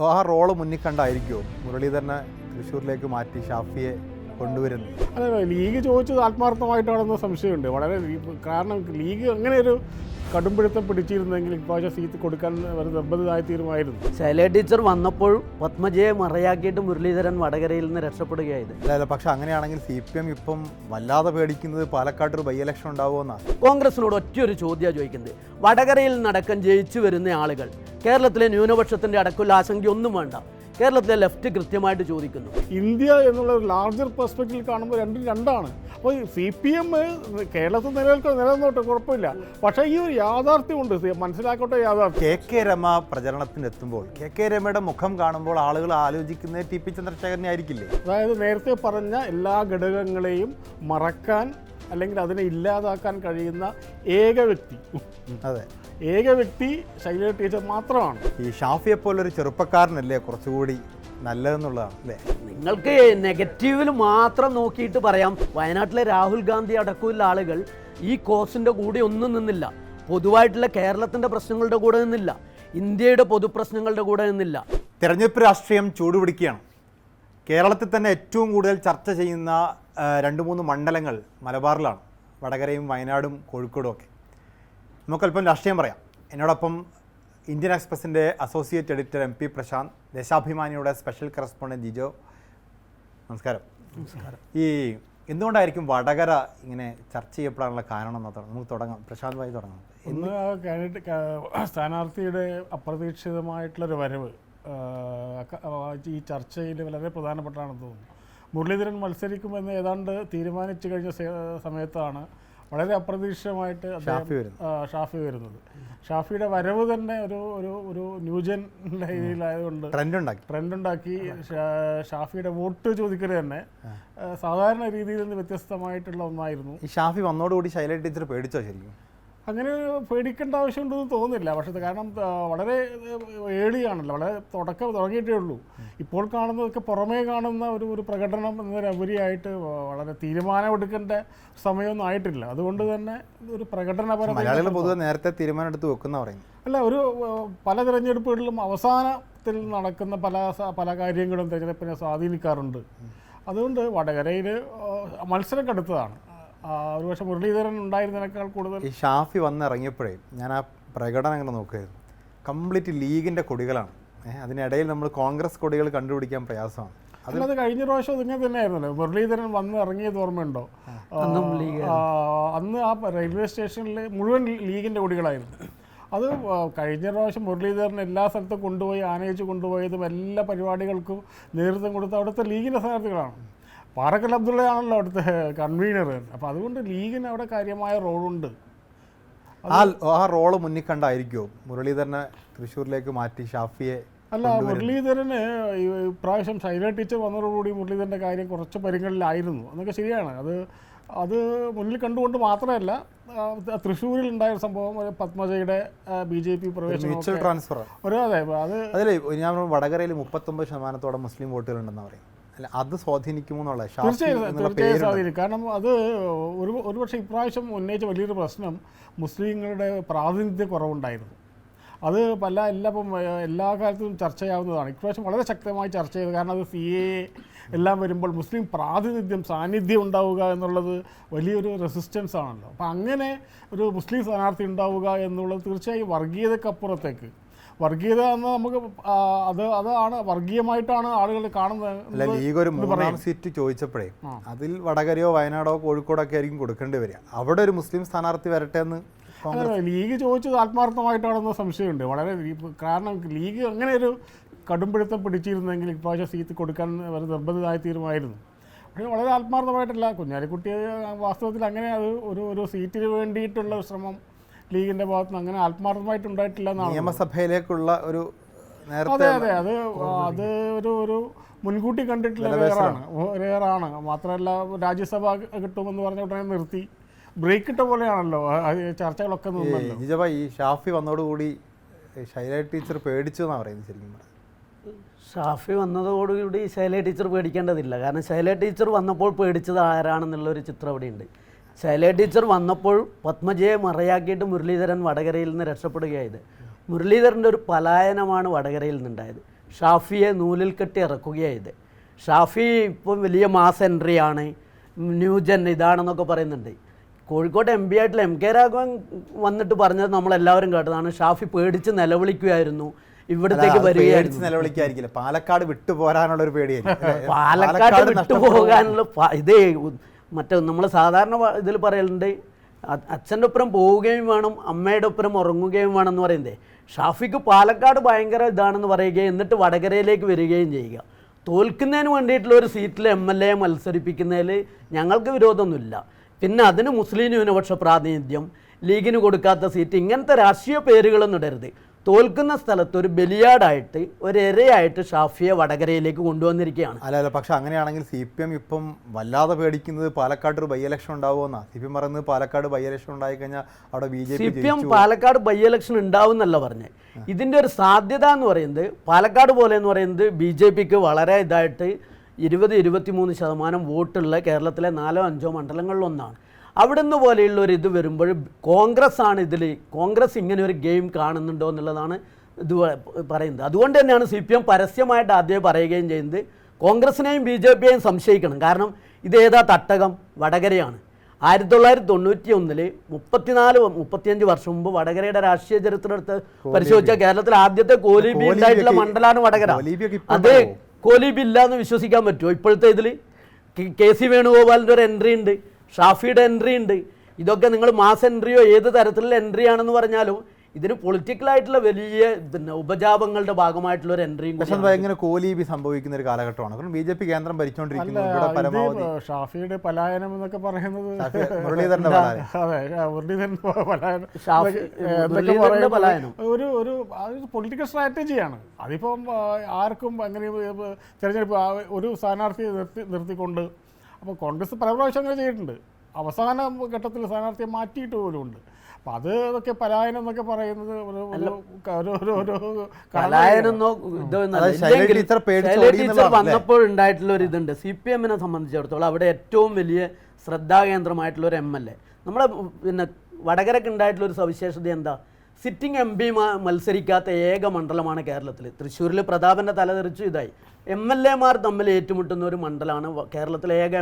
ആ റോള് മുന്നിൽ കണ്ടായിരിക്കുമോ മുരളീധരനെ തൃശ്ശൂരിലേക്ക് മാറ്റി ഷാഫിയെ കൊണ്ടുവരുന്നത്? അതെ, ലീഗ് ചോദിച്ചത് ആത്മാർത്ഥമായിട്ടാണെന്ന് സംശയമുണ്ട്. കാരണം ലീഗ് അങ്ങനെ ഒരു കടുംപിടുത്തം പിടിച്ചിരുന്നെങ്കിൽ ഇപ്രാവശ്യം സീറ്റ് കൊടുക്കാൻ ഒരു നിർബന്ധിതമായി തീരുമായിരുന്നു. ശൈല ടീച്ചർ വന്നപ്പോൾ പത്മജയെ മറയാക്കിയിട്ട് മുരളീധരൻ വടകരയിൽ നിന്ന് രക്ഷപ്പെടുകയായത്. അല്ല, പക്ഷെ അങ്ങനെയാണെങ്കിൽ CPM ഇപ്പം വല്ലാതെ പേടിക്കുന്നത് പാലക്കാട് ഒരു ബൈ ഇലക്ഷൻ ഉണ്ടാവുമെന്നാണ്. കോൺഗ്രസിനോട് ഒറ്റയൊരു ചോദ്യമാണ് ചോദിക്കുന്നത്. വടകരയിൽ നടക്കം ജയിച്ചു വരുന്ന ആളുകൾ കേരളത്തിലെ ന്യൂനപക്ഷത്തിൻ്റെ അടക്കമുള്ള ആശങ്കയൊന്നും വേണ്ട. കേരളത്തിലെ ലെഫ്റ്റ് കൃത്യമായിട്ട് ചോദിക്കുന്നു. ഇന്ത്യ എന്നുള്ള ഒരു ലാർജർ പെർസ്പെക്റ്റീവിൽ കാണുമ്പോൾ രണ്ടാണ്. അപ്പോൾ CPM കേരളത്തിൽ നിലനിന്നോട്ടെ, കുഴപ്പമില്ല. പക്ഷേ ഈ ഒരു യാഥാർത്ഥ്യമുണ്ട്, മനസ്സിലാക്കട്ടെ യാഥാർത്ഥ്യം. KK രമ പ്രചരണത്തിനെത്തുമ്പോൾ KK രമയുടെ മുഖം കാണുമ്പോൾ ആളുകൾ ആലോചിക്കുന്നത് TP ചന്ദ്രശേഖരനെ ആയിരിക്കില്ലേ? അതായത് നേരത്തെ പറഞ്ഞ എല്ലാ ഘടകങ്ങളെയും മറക്കാൻ അല്ലെങ്കിൽ അതിനെ ഇല്ലാതാക്കാൻ കഴിയുന്ന ഏക വ്യക്തി ശൈല ടീച്ചർ മാത്രമാണ്. ഈ ഷാഫിയെ പോലൊരു ചെറുപ്പക്കാരനല്ലേ കുറച്ചുകൂടി നല്ലതെന്നുള്ളതാണ് അല്ലേ? നിങ്ങൾക്ക് നെഗറ്റീവിൽ മാത്രം നോക്കിയിട്ട് പറയാം. വയനാട്ടിലെ രാഹുൽ ഗാന്ധി അടക്കമുള്ള ആളുകൾ ഈ കോസിൻ്റെ കൂടെ ഒന്നും നിന്നില്ല. പൊതുവായിട്ടുള്ള കേരളത്തിൻ്റെ പ്രശ്നങ്ങളുടെ കൂടെ നിന്നില്ല. ഇന്ത്യയുടെ പൊതുപ്രശ്നങ്ങളുടെ കൂടെ നിന്നില്ല. തെരഞ്ഞെടുപ്പ് രാഷ്ട്രീയം ചൂടുപിടിക്കുകയാണ്. കേരളത്തിൽ തന്നെ ഏറ്റവും കൂടുതൽ ചർച്ച ചെയ്യുന്ന 2-3 മണ്ഡലങ്ങൾ മലബാറിലാണ്. വടകരയും വയനാടും കോഴിക്കോടും ഒക്കെ. നമുക്കല്പം രാഷ്ട്രീയം പറയാം. എന്നോടൊപ്പം ഇന്ത്യൻ എക്സ്പ്രസിൻ്റെ അസോസിയേറ്റ് എഡിറ്റർ MP പ്രശാന്ത്, ദേശാഭിമാനിയുടെ സ്പെഷ്യൽ കറസ്പോണ്ടൻറ്റ് ജിജോ. നമസ്കാരം. ഈ എന്തുകൊണ്ടായിരിക്കും വടകര ഇങ്ങനെ ചർച്ച ചെയ്യപ്പെടാനുള്ള കാരണം എന്നതാണ് നമുക്ക് തുടങ്ങാം. പ്രശാന്ത് ഭായി തുടങ്ങാം. സ്ഥാനാർത്ഥിയുടെ അപ്രതീക്ഷിതമായിട്ടുള്ളൊരു വരവ് ഈ ചർച്ചയിൽ വളരെ പ്രധാനപ്പെട്ടാണെന്ന് തോന്നുന്നു. മുരളീധരൻ മത്സരിക്കുമെന്ന് ഏതാണ്ട് തീരുമാനിച്ചു കഴിഞ്ഞ സമയത്താണ് വളരെ അപ്രതീക്ഷിതമായിട്ട് ഷാഫി വരുന്നത്. ഷാഫിയുടെ വരവ് തന്നെ ഒരു ന്യൂജൻ രീതിയിലായതുകൊണ്ട് ട്രെൻഡ് ഉണ്ടാക്കി. ഷാഫിയുടെ വോട്ട് ചോദിക്കൽ തന്നെ സാധാരണ രീതിയിൽ നിന്ന് വ്യത്യസ്തമായിട്ടുള്ള ഒന്നായിരുന്നു. ഈ ഷാഫി വന്നോടുകൂടി ശൈല ടീച്ചർ പേടിച്ചോ? ശരിക്കും അങ്ങനെ പേടിക്കേണ്ട ആവശ്യമുണ്ടെന്ന് തോന്നുന്നില്ല. പക്ഷേ കാരണം വളരെ ഏളിയാണല്ലോ, വളരെ തുടങ്ങിയിട്ടേ ഉള്ളൂ. ഇപ്പോൾ കാണുന്നതൊക്കെ പുറമേ കാണുന്ന ഒരു പ്രകടനം എന്നതിനുപരിയായിട്ട് വളരെ തീരുമാനമെടുക്കേണ്ട സമയമൊന്നും ആയിട്ടില്ല. അതുകൊണ്ട് തന്നെ ഒരു പ്രകടനപരമായ പൊതുവെ നേരത്തെ തീരുമാനമെടുത്ത് വെക്കുന്ന പറയും. അല്ല, പല തിരഞ്ഞെടുപ്പുകളിലും അവസാനത്തിൽ നടക്കുന്ന പല കാര്യങ്ങളും തിരഞ്ഞെടുപ്പിനെ സ്വാധീനിക്കാറുണ്ട്. അതുകൊണ്ട് വടകരയിൽ മത്സരം കടുത്തതാണ്. ഒരുപക്ഷെ മുരളീധരൻ ഉണ്ടായിരുന്നതിനേക്കാൾ കൂടുതൽ ഈ ഷാഫി വന്നിറങ്ങിയപ്പോഴേ ഞാൻ ആ പ്രകടനം അങ്ങനെ നോക്കുകയായിരുന്നു. കംപ്ലീറ്റ് ലീഗിൻ്റെ കൊടികളാണ്. അതിനിടയിൽ നമ്മൾ കോൺഗ്രസ് കൊടികൾ കണ്ടുപിടിക്കാൻ പ്രയാസമാണ്. അതിനത് കഴിഞ്ഞ പ്രാവശ്യം ഇങ്ങനെ തന്നെയായിരുന്നല്ലോ. മുരളീധരൻ വന്ന് ഇറങ്ങിയത് ഓർമ്മയുണ്ടോ? അന്ന് ആ റെയിൽവേ സ്റ്റേഷനിൽ മുഴുവൻ ലീഗിൻ്റെ കൊടികളായിരുന്നു. അത് കഴിഞ്ഞ പ്രാവശ്യം മുരളീധരൻ എല്ലാ സ്ഥലത്തും കൊണ്ടുപോയി ആനയിച്ച് കൊണ്ടുപോയതും എല്ലാ പരിപാടികൾക്കും നേതൃത്വം കൊടുത്ത അവിടുത്തെ ലീഗിൻ്റെ സ്ഥാനാർത്ഥികളാണ്. പാറക്കൽ അബ്ദുള്ളയാണല്ലോ അവിടുത്തെ കൺവീനർ. അപ്പോൾ അതുകൊണ്ട് ലീഗിന് അവിടെ കാര്യമായ റോളുണ്ട്. ആ റോള് മുന്നിൽ കണ്ടായിരിക്കുമോ മുരളീധരനെ തൃശ്ശൂരിലേക്ക് മാറ്റി ഷാഫിയെ? അല്ല, മുരളീധരന് ഇപ്രാവശ്യം ശൈല ടീച്ചർ വന്നതോടുകൂടി മുരളീധരൻ്റെ കാര്യം കുറച്ച് പരിഗണനയിലായിരുന്നു എന്നൊക്കെ ശരിയാണ്. അത് മുന്നിൽ കണ്ടുകൊണ്ട് മാത്രമല്ല, തൃശ്ശൂരിൽ ഉണ്ടായ സംഭവം പത്മജയുടെ BJP പ്രവേശനം ട്രാൻസ്ഫർ. അതിൽ ഞാൻ വടകരയിൽ 39% മുസ്ലിം വോട്ടുകളുണ്ടെന്ന് പറയും. അല്ല, അത് സ്വാധീനിക്കുമോ എന്നുള്ള? തീർച്ചയായും സ്വാധീനിക്കും. കാരണം അത് ഒരുപക്ഷെ ഇപ്രാവശ്യം ഉന്നയിച്ച വലിയൊരു പ്രശ്നം മുസ്ലിങ്ങളുടെ പ്രാതിനിധ്യ കുറവുണ്ടായിരുന്നു. അത് എല്ലാ കാലത്തും ചർച്ചയാവുന്നതാണ്. ഇപ്രാവശ്യം വളരെ ശക്തമായി ചർച്ച ചെയ്തു. കാരണം അത് CAA എല്ലാം വരുമ്പോൾ മുസ്ലിം സാന്നിധ്യം ഉണ്ടാവുക എന്നുള്ളത് വലിയൊരു റെസിസ്റ്റൻസ് ആണല്ലോ. അപ്പം അങ്ങനെ ഒരു മുസ്ലിം സ്ഥാനാർത്ഥി ഉണ്ടാവുക എന്നുള്ളത് തീർച്ചയായും വർഗീയതക്കപ്പുറത്തേക്ക്, വർഗീയത എന്ന് നമുക്ക് അതാണ് വർഗീയമായിട്ടാണ് ആളുകൾ കാണുന്നത്. ലീഗ് ഒരു 3ാം സീറ്റ് ചോദിച്ചപ്പോഴേ അതിൽ വടകരയോ വയനാടോ കോഴിക്കോടോ ഒക്കെ ആയിരിക്കും കൊടുക്കേണ്ടി വരിക. അവിടെ ഒരു മുസ്ലിം സ്ഥാനാർത്ഥി വരട്ടെ എന്ന് ലീഗ് ചോദിച്ചത് ആത്മാർത്ഥമായിട്ടാണെന്ന് സംശയമുണ്ട്. കാരണം ലീഗ് അങ്ങനെ ഒരു കടുംപിടുത്തം പിടിച്ചിരുന്നെങ്കിൽ ഇപ്രാവശ്യം സീറ്റ് കൊടുക്കാൻ ഒരു നിർബന്ധിതമായി തീരുമായിരുന്നു. പക്ഷേ വളരെ ആത്മാർത്ഥമായിട്ടല്ല. കുഞ്ഞാലിക്കുട്ടി വാസ്തവത്തിൽ അങ്ങനെ ഒരു സീറ്റിന് വേണ്ടിയിട്ടുള്ള ശ്രമം ലീഗിൻ്റെ ഭാഗത്ത് നിന്ന് അങ്ങനെ ആത്മാർത്ഥമായിട്ടുണ്ടായിട്ടില്ല എന്നാണ്. നിയമസഭയിലേക്കുള്ള ഒരു അതെ അത് ഒരു മുൻകൂട്ടി കണ്ടിട്ടുള്ള റെയറാണ്. മാത്രമല്ല, രാജ്യസഭ കിട്ടുമെന്ന് പറഞ്ഞ ഉടനെ നിർത്തി ബ്രേക്ക് ഇട്ട പോലെയാണല്ലോ ചർച്ചകളൊക്കെ നിന്നല്ലോ. ഈ ഷാഫി വന്നതോടുകൂടി ശൈല ടീച്ചർ പേടിച്ചു എന്നാണ് പറയുന്നത്. ശരിക്കും ഷാഫി വന്നതോടുകൂടി ശൈല ടീച്ചർ പേടിക്കേണ്ടതില്ല. കാരണം ശൈല ടീച്ചർ വന്നപ്പോൾ പേടിച്ചത് ആരാണെന്നുള്ളൊരു ചിത്രം അവിടെയുണ്ട്. ശൈല ടീച്ചർ വന്നപ്പോൾ പത്മജയെ മറയാക്കിയിട്ട് മുരളീധരൻ വടകരയിൽ നിന്ന് രക്ഷപ്പെടുകയായത്. മുരളീധരൻ്റെ ഒരു പലായനമാണ് വടകരയിൽ നിന്നുണ്ടായത്. ഷാഫിയെ നൂലിൽ കെട്ടി ഇറക്കുകയായത്. ഷാഫി ഇപ്പം വലിയ മാസ് എൻട്രിയാണ്, ന്യൂജൻ ഇതാണെന്നൊക്കെ പറയുന്നുണ്ട്. കോഴിക്കോട് എം പി ആയിട്ടുള്ള MK രാഘവൻ വന്നിട്ട് പറഞ്ഞത് നമ്മളെല്ലാവരും കേട്ടതാണ്. ഷാഫി പേടിച്ച് നിലവിളിക്കുമായിരുന്നു, ഇവിടത്തേക്ക് വരികയായിരുന്നു. നിലവിളിക്കായിരിക്കില്ല, പാലക്കാട് വിട്ടുപോരാനുള്ള ഒരു പേടിയായിരിക്കും. പാലക്കാട് വിട്ടുപോകാനുള്ള ഇതേ മറ്റേ നമ്മൾ സാധാരണ ഇതിൽ പറയലുണ്ട്, അച്ഛൻ്റെ ഒപ്പരം പോവുകയും വേണം, അമ്മയുടെ ഒപ്പരം ഉറങ്ങുകയും വേണം എന്ന് പറയുന്നത്. ഷാഫിക്ക് പാലക്കാട് ഭയങ്കര ഇതാണെന്ന് പറയുകയും എന്നിട്ട് വടകരയിലേക്ക് വരികയും ചെയ്യുക. തോൽക്കുന്നതിന് വേണ്ടിയിട്ടുള്ള ഒരു സീറ്റിൽ MLA മത്സരിപ്പിക്കുന്നതിൽ ഞങ്ങൾക്ക് വിരോധമൊന്നുമില്ല. പിന്നെ അതിന് മുസ്ലിം ന്യൂനപക്ഷ പ്രാതിനിധ്യം, ലീഗിന് കൊടുക്കാത്ത സീറ്റ്, ഇങ്ങനത്തെ രാഷ്ട്രീയ പേരുകളൊന്നും ഇടരുത്. തോൽക്കുന്ന സ്ഥലത്ത് ഒരു ബലിയാടായിട്ട് ഒരു ഇരയായിട്ട് ഷാഫിയെ വടകരയിലേക്ക് കൊണ്ടുവന്നിരിക്കുകയാണ്. അല്ല പക്ഷെ അങ്ങനെയാണെങ്കിൽ CPM ഇപ്പം വല്ലാതെ പേടിക്കുന്നത് പാലക്കാട് ഒരു ബൈ ഇലക്ഷൻ ഉണ്ടാവുമെന്നാ. CPM പറയുന്നത് പാലക്കാട് ബൈ ഇലക്ഷൻ ഉണ്ടായി കഴിഞ്ഞാൽ അവിടെ CPM പാലക്കാട് ബൈ ഇലക്ഷൻ ഉണ്ടാവും എന്നല്ല പറഞ്ഞത്. ഇതിൻ്റെ ഒരു സാധ്യത എന്ന് പറയുന്നത് പാലക്കാട് പോലെ എന്ന് പറയുന്നത് BJPക്ക് വളരെ ഇതായിട്ട് 20-23% വോട്ടുള്ള കേരളത്തിലെ 4-5 മണ്ഡലങ്ങളിലൊന്നാണ്. അവിടുന്ന് പോലെയുള്ള ഒരു ഇത് വരുമ്പോൾ കോൺഗ്രസ് ആണ് കോൺഗ്രസ് ഇങ്ങനെ ഒരു ഗെയിം കാണുന്നുണ്ടോ എന്നുള്ളതാണ് ഇത് പറയുന്നത്. അതുകൊണ്ട് തന്നെയാണ് CPM പരസ്യമായിട്ട് ആദ്യം പറയുകയും ചെയ്യുന്നത് കോൺഗ്രസിനെയും BJPയെയും സംശയിക്കണം. കാരണം ഇതേതാ തട്ടകം വടകരയാണ്. 1991 34-35 വർഷം മുമ്പ് വടകരയുടെ രാഷ്ട്രീയ ചരിത്രം എടുത്ത് പരിശോധിച്ചാൽ കേരളത്തിൽ ആദ്യത്തെ കോലീബി ഉണ്ടായിട്ടുള്ള മണ്ഡലമാണ് വടകര. അത് കോലീബി ഇല്ല എന്ന് വിശ്വസിക്കാൻ പറ്റുമോ? ഇപ്പോഴത്തെ ഇതിൽ KC വേണുഗോപാലിൻ്റെ ഒരു എൻട്രി ഉണ്ട്, ഷാഫിയുടെ എൻട്രി ഉണ്ട്. ഇതൊക്കെ നിങ്ങൾ മാസ് എൻട്രിയോ ഏത് തരത്തിലുള്ള എൻട്രി ആണെന്ന് പറഞ്ഞാലും ഇതിന് പൊളിറ്റിക്കലായിട്ടുള്ള വലിയ ഉപജാപങ്ങളുടെ ഭാഗമായിട്ടുള്ള ഒരു എൻട്രിയും. എങ്ങനെ കോലീബി സംഭവിക്കുന്ന ഒരു കാലഘട്ടമാണ്. കാരണം BJP കേന്ദ്രം ഭരിച്ചുകൊണ്ടിരിക്കുന്നത്. ഷാഫിയുടെ പലായനം എന്നൊക്കെ പറയുന്നത് മുരളീധരന്റെ പലായനം ഒരു പൊളിറ്റിക്കൽ സ്ട്രാറ്റജിയാണ്. അതിപ്പം ആർക്കും അങ്ങനെ തിരഞ്ഞെടുപ്പ് ഒരു സ്ഥാനാർത്ഥിയെ നിർത്തിക്കൊണ്ട് അപ്പോൾ കോൺഗ്രസ് പല പ്രാവശ്യം അങ്ങനെ ചെയ്തിട്ടുണ്ട്. അവസാന ഘട്ടത്തിൽ സ്ഥാനാർത്ഥിയെ മാറ്റിയിട്ട് പോലും ഉണ്ട്. അപ്പം അതൊക്കെ പലായനം എന്നൊക്കെ പറയുന്നത് വന്നപ്പോഴുണ്ടായിട്ടുള്ള ഒരു ഇതുണ്ട്. CPMനെ സംബന്ധിച്ചിടത്തോളം അവിടെ ഏറ്റവും വലിയ ശ്രദ്ധാകേന്ദ്രമായിട്ടുള്ള ഒരു MLA നമ്മുടെ പിന്നെ വടകരക്ക് ഉണ്ടായിട്ടുള്ള ഒരു സവിശേഷത എന്താ? സിറ്റിംഗ് MP മത്സരിക്കാത്ത ഏക മണ്ഡലമാണ് കേരളത്തിൽ. തൃശ്ശൂരിൽ പ്രതാപൻ്റെ തലതെറിച്ചു ഇതായി. MLA മാർ തമ്മിൽ ഏറ്റുമുട്ടുന്ന ഒരു മണ്ഡലമാണ് കേരളത്തിലെ ഏക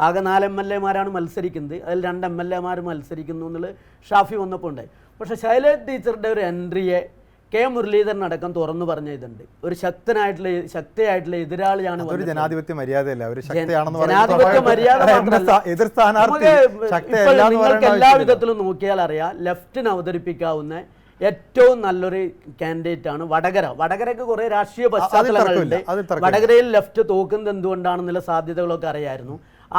ആകെ 4 MLA മാരാണ് മത്സരിക്കുന്നത്. അതിൽ 2 MLA മാർ മത്സരിക്കുന്നു എന്നുള്ളത് ഷാഫി വന്നപ്പോൾ ഉണ്ടായി. പക്ഷേ ശൈലജ ടീച്ചറുടെ ഒരു എൻട്രിയെ മുരളീധരൻ അടക്കം തുറന്നു പറഞ്ഞ ഇതുണ്ട്. ഒരു ശക്തിയായിട്ടുള്ള എതിരാളിയാണ്. ജനാധിപത്യ മര്യാദയല്ല, ജനാധിപത്യ മര്യാദ നിങ്ങൾക്ക് എല്ലാ വിധത്തിലും നോക്കിയാൽ അറിയാം, ലെഫ്റ്റിന് അവതരിപ്പിക്കാവുന്ന ഏറ്റവും നല്ലൊരു കാൻഡിഡേറ്റ് ആണ് വടകരക്ക് കുറെ രാഷ്ട്രീയ പശ്ചാത്തലങ്ങളുണ്ട്. വടകരയിൽ ലെഫ്റ്റ് തോക്കുന്നത് എന്തുകൊണ്ടാണെന്നുള്ള സാധ്യതകളൊക്കെ അറിയായിരുന്നു.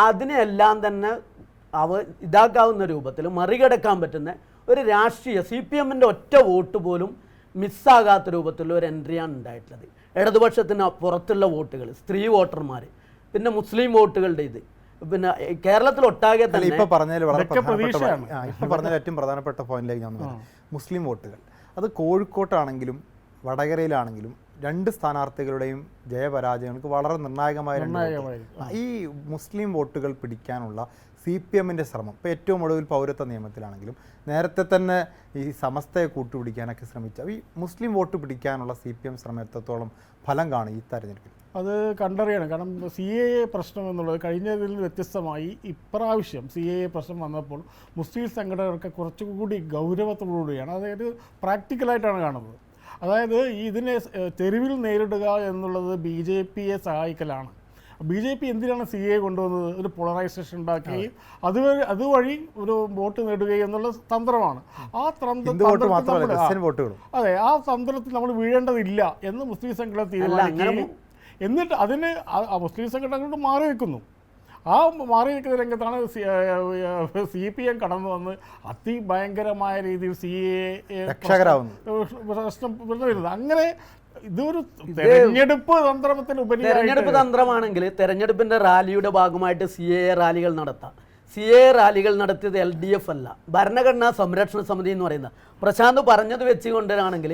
അതിനെല്ലാം തന്നെ ഇതാക്കാവുന്ന രൂപത്തിൽ മറികടക്കാൻ പറ്റുന്ന ഒരു രാഷ്ട്രീയ CPMന്റെ ഒറ്റ വോട്ട് പോലും മിസ്സാകാത്ത രൂപത്തിലുള്ള ഒരു എൻട്രിയാണ് ഉണ്ടായിട്ടുള്ളത്. ഇടതുപക്ഷത്തിന് പുറത്തുള്ള വോട്ടുകൾ, സ്ത്രീ വോട്ടർമാർ, പിന്നെ മുസ്ലിം വോട്ടുകളുടെ ഇത്, പിന്നെ കേരളത്തിൽ ഒട്ടാകെ തന്നെ ഇപ്പോൾ പറഞ്ഞതിൽ ഏറ്റവും പ്രധാനപ്പെട്ട പോയിന്റിലേക്ക് ഞാൻ വന്നു. മുസ്ലിം വോട്ടുകൾ അത് കോഴിക്കോട്ടാണെങ്കിലും വടകരയിലാണെങ്കിലും 2 സ്ഥാനാർത്ഥികളുടെയും ജയപരാജയങ്ങൾക്ക് വളരെ നിർണായകമായ ഈ മുസ്ലിം വോട്ടുകൾ പിടിക്കാനുള്ള CPMന്റെ ശ്രമം. ഇപ്പോൾ ഏറ്റവും ഒടുവിൽ പൗരത്വ നിയമത്തിലാണെങ്കിലും നേരത്തെ തന്നെ ഈ സമസ്തയെ കൂട്ടുപിടിക്കാനൊക്കെ ശ്രമിച്ച ഈ മുസ്ലിം വോട്ട് പിടിക്കാനുള്ള CPM ശ്രമം എത്രത്തോളം ഫലം കാണും ഈ തെരഞ്ഞെടുപ്പിൽ? അത് കണ്ടറിയണം. കാരണം CAA പ്രശ്നം എന്നുള്ളത് കഴിഞ്ഞതിൽ വ്യത്യസ്തമായി ഇപ്രാവശ്യം CAA പ്രശ്നം വന്നപ്പോൾ മുസ്ലിം സംഘടനകൾക്ക് കുറച്ചുകൂടി ഗൗരവത്തോടുകൂടിയാണ്, അതായത് പ്രാക്ടിക്കലായിട്ടാണ് കാണുന്നത്. അതായത് ഇതിനെ തെരുവിൽ നേരിടുക എന്നുള്ളത് BJPയെ സഹായിക്കലാണ്. BJP എന്തിനാണ് CAA കൊണ്ടുവന്നത്? ഒരു പോളറൈസേഷൻ ഉണ്ടാക്കി അതുവഴി ഒരു വോട്ട് നേടുകയും എന്നുള്ള തന്ത്രമാണ്. ആ അതെ, ആ തന്ത്രത്തിൽ നമ്മൾ വീഴേണ്ടതില്ല എന്ന് മുസ്ലിം സംഘടന തീരുമാനിക്കുകയും എന്നിട്ട് അതിന് മുസ്ലിം സംഘടനകളോട് മാറി നിൽക്കുന്നു. ആ മാറി നിൽക്കുന്ന രംഗത്താണ് CPM കടന്നു വന്ന് അതിഭയങ്കരമായ രീതിയിൽ CAA പ്രശ്നം വരുന്നത്. അങ്ങനെ ഇതൊരു തെരഞ്ഞെടുപ്പ് തന്ത്രമാണെങ്കിൽ തെരഞ്ഞെടുപ്പിന്റെ റാലിയുടെ ഭാഗമായിട്ട് CAA റാലികൾ നടത്താം. CAA റാലികൾ നടത്തിയത് LDF അല്ല, ഭരണഘടനാ സംരക്ഷണ സമിതി എന്ന് പറയുന്ന പ്രശാന്ത് പറഞ്ഞത് വെച്ചുകൊണ്ടാണെങ്കിൽ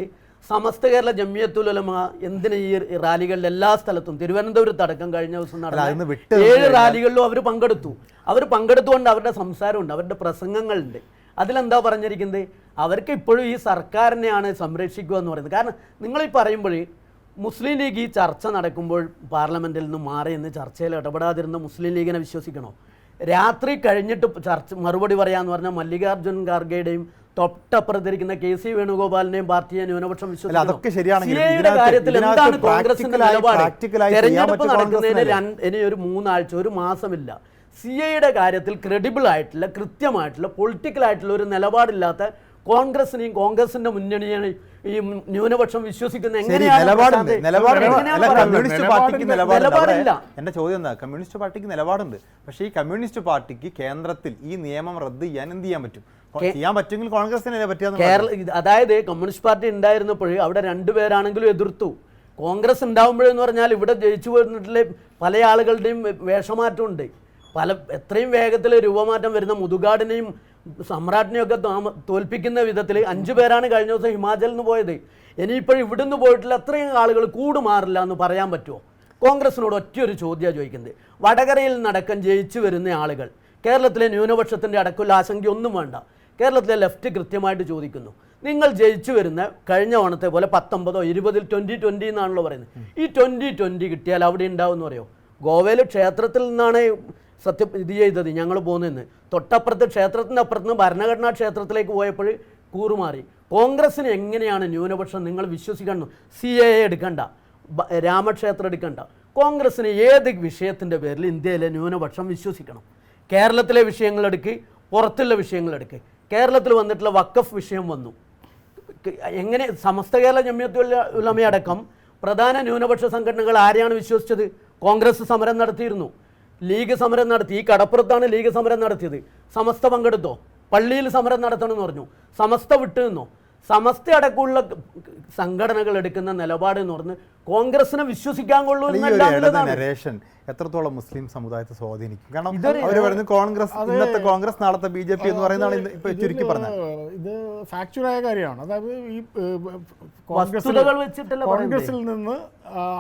സമസ്ത കേരള ജമിയത്തുൽ ഉലമ എന്തിന് ഈ റാലികളിൽ എല്ലാ സ്ഥലത്തും തിരുവനന്തപുരത്ത് അടക്കം കഴിഞ്ഞ ദിവസം നടന്ന 7 റാലികളിലും അവർ പങ്കെടുത്തുകൊണ്ട് അവരുടെ സംസാരമുണ്ട്, അവരുടെ പ്രസംഗങ്ങളുണ്ട്. അതിലെന്താ പറഞ്ഞിരിക്കുന്നത്? അവർക്ക് ഇപ്പോഴും ഈ സർക്കാരിനെയാണ് സംരക്ഷിക്കുക എന്ന് പറയുന്നത്. കാരണം നിങ്ങളീ പറയുമ്പോൾ മുസ്ലിം ലീഗ് ഈ ചർച്ച നടക്കുമ്പോൾ പാർലമെൻറ്റിൽ നിന്ന് മാറി എന്ന് ചർച്ചയിൽ ഇടപെടാതിരുന്ന മുസ്ലിം ലീഗിനെ വിശ്വസിക്കണോ? രാത്രി കഴിഞ്ഞിട്ട് ചർച്ച മറുപടി പറയാന്ന് പറഞ്ഞാൽ മല്ലികാർജ്ജുൻ ഖാർഗെയുടെയും തൊട്ടപ്പുറത്തിരിക്കുന്ന KC വേണുഗോപാലിന്റെയും പാർട്ടിയെ ന്യൂനപക്ഷം വിശ്വസിക്കുന്നു. കാര്യത്തിൽ എന്താണ് കോൺഗ്രസിന്റെ നിലപാട്? തെരഞ്ഞെടുപ്പ് നടക്കുന്നതിന് ഇനി ഒരു 3 ആഴ്ച, ഒരു മാസമില്ല. CAയുടെ കാര്യത്തിൽ ക്രെഡിബിൾ ആയിട്ടുള്ള, കൃത്യമായിട്ടുള്ള, പൊളിറ്റിക്കലായിട്ടുള്ള ഒരു നിലപാടില്ലാത്ത കോൺഗ്രസിനെയും കോൺഗ്രസിന്റെ മുന്നണിയെയും ഈ ന്യൂനപക്ഷം വിശ്വസിക്കുന്ന എങ്ങനെയാണ്? എന്റെ ചോദ്യം എന്താ, കമ്മ്യൂണിസ്റ്റ് പാർട്ടിക്ക് നിലപാടുണ്ട്, പക്ഷേ ഈ കമ്മ്യൂണിസ്റ്റ് പാർട്ടിക്ക് കേന്ദ്രത്തിൽ ഈ നിയമം റദ്ദ് ചെയ്യാൻ എന്ത് ചെയ്യാൻ പറ്റും? ചെയ്യാൻ പറ്റുമെങ്കിൽ കോൺഗ്രസിനെ പറ്റിയ, അതായത് കമ്മ്യൂണിസ്റ്റ് പാർട്ടി ഉണ്ടായിരുന്നപ്പോൾ അവിടെ 2 പേരാണെങ്കിലും എതിർത്തു. കോൺഗ്രസ് ഉണ്ടാകുമ്പോഴെന്ന് പറഞ്ഞാൽ ഇവിടെ ജയിച്ചു പോയിട്ടുള്ള പല ആളുകളുടെയും വേഷമാറ്റമുണ്ട്. എത്രയും വേഗത്തിൽ രൂപമാറ്റം വരുന്ന മുതുകാടിനെയും സമ്രാട്ടിനെയൊക്കെ തോൽപ്പിക്കുന്ന വിധത്തിൽ 5 പേരാണ് കഴിഞ്ഞ ദിവസം ഹിമാചലിൽ നിന്ന് പോയത്. ഇനിയിപ്പോൾ ഇവിടുന്ന് പോയിട്ടുള്ള എത്രയും ആളുകൾ കൂടുമാറില്ല എന്ന് പറയാൻ പറ്റുമോ? കോൺഗ്രസിനോട് ഒറ്റയൊരു ചോദ്യമാണ് ചോദിക്കുന്നത്. വടകരയിൽ നടക്കം ജയിച്ചു വരുന്ന ആളുകൾ, കേരളത്തിലെ ന്യൂനപക്ഷത്തിൻ്റെ അടക്കമുള്ള ആശങ്കയൊന്നും വേണ്ട. കേരളത്തിലെ ലെഫ്റ്റ് കൃത്യമായിട്ട് ചോദിക്കുന്നു, നിങ്ങൾ ജയിച്ചു വരുന്ന കഴിഞ്ഞ ഓണത്തെ പോലെ 19 or 20 2020 എന്നാണല്ലോ പറയുന്നത്. ഈ 2020 കിട്ടിയാൽ അവിടെ ഉണ്ടാവും എന്ന് പറയോ? ഗോവയിൽ ക്ഷേത്രത്തിൽ നിന്നാണ് ഇത് ചെയ്തത് ഞങ്ങൾ പോകുന്നതെന്ന്. തൊട്ടപ്പുറത്ത് ക്ഷേത്രത്തിൻ്റെ അപ്പുറത്ത് ഭരണഘടനാ ക്ഷേത്രത്തിലേക്ക് പോയപ്പോൾ കൂറുമാറി. കോൺഗ്രസ്സിന് എങ്ങനെയാണ് ന്യൂനപക്ഷം നിങ്ങൾ വിശ്വസിക്കണം? CAA എടുക്കണ്ട, രാമക്ഷേത്രം എടുക്കണ്ട. കോൺഗ്രസ്സിന് ഏത് വിഷയത്തിൻ്റെ പേരിൽ ഇന്ത്യയിലെ ന്യൂനപക്ഷം വിശ്വസിക്കണം? കേരളത്തിലെ വിഷയങ്ങളെടുക്ക്, പുറത്തുള്ള വിഷയങ്ങളെടുക്ക്. കേരളത്തിൽ വന്നിട്ടുള്ള വഖഫ് വിഷയം വന്നു. എങ്ങനെ സമസ്ത കേരള ജമിയത്തുൽ ഉലമയടക്കം പ്രധാന ന്യൂനപക്ഷ സംഘടനകൾ ആരെയാണ് വിശ്വസിച്ചത്? കോൺഗ്രസ് സമരം നടത്തിയിരുന്നു, ലീഗ് സമരം നടത്തി. ഈ കടപ്പുറത്താണ് ലീഗ് സമരം നടത്തിയത്. സമസ്ത പങ്കെടുത്തോ? പള്ളിയിൽ സമരം നടത്തണമെന്ന് പറഞ്ഞു, സമസ്ത വിട്ടു നിന്നോ? സമസ്ത അടക്കമുള്ള സംഘടനകൾ എടുക്കുന്ന നിലപാട് എന്ന് പറഞ്ഞ് കോൺഗ്രസിനെ വിശ്വസിക്കാൻ കൊള്ളൂ എന്നല്ല. എത്രത്തോളം മുസ്ലിം സമുദായത്തെ സ്വാധീനിക്കും? കാരണം അവർ പറയുന്നത് ഇന്നത്തെ കോൺഗ്രസ് നാളത്തെ BJP എന്ന് പറയുന്നതാണ് ഇപ്പൊ ചുരുക്കി പറഞ്ഞത്. ഇത് ഫാക്ച്വലായ കാര്യമാണ്. അതായത് ഈ കോൺഗ്രസിൽ നിന്ന്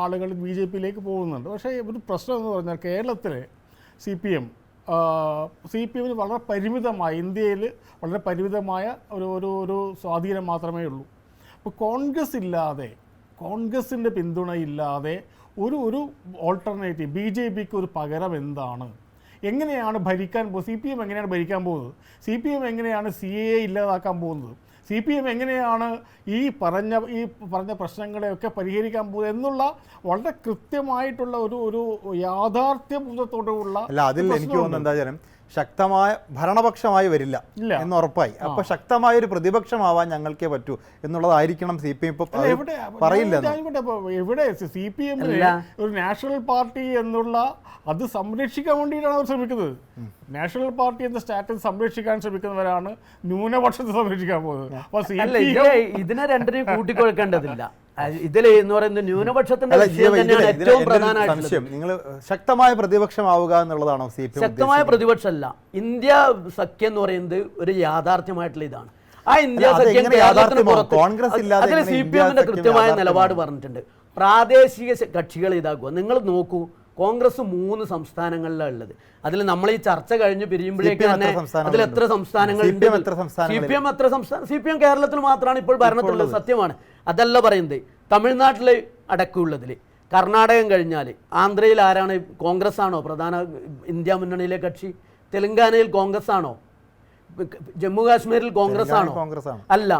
ആളുകൾ BJPയിലേക്ക് പോകുന്നുണ്ട്. പക്ഷേ ഒരു പ്രശ്നം എന്ന് പറഞ്ഞാൽ കേരളത്തിലെ CPM വളരെ പരിമിതമായ, ഇന്ത്യയിൽ വളരെ പരിമിതമായ ഒരു സ്വാധീനം മാത്രമേ ഉള്ളൂ. അപ്പോൾ കോൺഗ്രസിൻ്റെ പിന്തുണയില്ലാതെ ഒരു ഓൾട്ടർനേറ്റീവ് BJPക്ക് ഒരു പകരം എന്താണ്? എങ്ങനെയാണ് ഭരിക്കാൻ പോകുന്നത്? CPM എങ്ങനെയാണ് ഭരിക്കാൻ പോകുന്നത്? CPM എങ്ങനെയാണ് CAA ഇല്ലാതാക്കാൻ പോകുന്നത്? CPM എങ്ങനെയാണ് ഈ പറഞ്ഞ പ്രശ്നങ്ങളെയൊക്കെ പരിഹരിക്കാൻ പോകുന്നത് എന്നുള്ള വളരെ കൃത്യമായിട്ടുള്ള ഒരു യാഥാർത്ഥ്യബോധത്തോടുള്ള അല്ല. അതിൽ എനിക്ക് തോന്നുന്നത് എന്താ വെച്ചാൽ ശക്തമായ ഭരണപക്ഷമായി വരില്ല എന്ന് ഉറപ്പായി. അപ്പൊ ശക്തമായ ഒരു പ്രതിപക്ഷമാവാൻ ഞങ്ങൾക്കേ പറ്റൂ എന്നുള്ളതായിരിക്കണം CPM ഇപ്പൊ പറയില്ല. എവിടെ CPM ഒരു നാഷണൽ പാർട്ടി എന്നുള്ള അത് സംരക്ഷിക്കാൻ വേണ്ടിയിട്ടാണ് അവർ ശ്രമിക്കുന്നത്. നാഷണൽ പാർട്ടി എന്ന സ്റ്റാറ്റസ് സംരക്ഷിക്കാൻ ശ്രമിക്കുന്നവരാണ് ന്യൂനപക്ഷത്തെ സംരക്ഷിക്കാൻ പോകുന്നത്. അപ്പൊ ഇതിനെ രണ്ടിനെയും കൂട്ടിക്കൊടുക്കേണ്ടതില്ല. ഇതിൽ എന്ന് പറയുന്നത് ന്യൂനപക്ഷത്തിന്റെ ഏറ്റവും പ്രധാനമായിട്ട് നിങ്ങൾ ശക്തമായ പ്രതിപക്ഷമാവുക എന്നുള്ളതാണോ CPM? ശക്തമായ പ്രതിപക്ഷമല്ല. ഇന്ത്യ സഖ്യം എന്ന് പറയുന്നത് ഒരു യാഥാർത്ഥ്യമായിട്ടുള്ള ഇതാണ്. ആ ഇന്ത്യ സഖ്യം കേരളത്തിന് പുറത്ത് അതിൽ CPMന്റെ കൃത്യമായ നിലപാട് പറഞ്ഞിട്ടുണ്ട്. പ്രാദേശിക കക്ഷികൾ ഇതാക്കുക. നിങ്ങൾ നോക്കൂ, കോൺഗ്രസ് 3 സംസ്ഥാനങ്ങളിലാണ് ഉള്ളത്. അതിൽ നമ്മൾ ഈ ചർച്ച കഴിഞ്ഞ് പിരിയുമ്പോഴേക്ക് തന്നെ അതിൽ എത്ര സംസ്ഥാനങ്ങളുണ്ട്? CPM കേരളത്തിൽ മാത്രമാണ് ഇപ്പോൾ ഭരണത്തിലുള്ളത്. സത്യമാണ്, അതല്ല പറയുന്നത്. തമിഴ്നാട്ടിൽ അടക്കമുള്ളതിൽ, കർണാടകം കഴിഞ്ഞാൽ ആന്ധ്രയിൽ ആരാണ്? കോൺഗ്രസ് ആണോ പ്രധാന ഇന്ത്യ മുന്നണിയിലെ കക്ഷി? തെലങ്കാനയിൽ കോൺഗ്രസ് ആണോ? ജമ്മു കാശ്മീരിൽ കോൺഗ്രസ് ആണോ? അല്ല.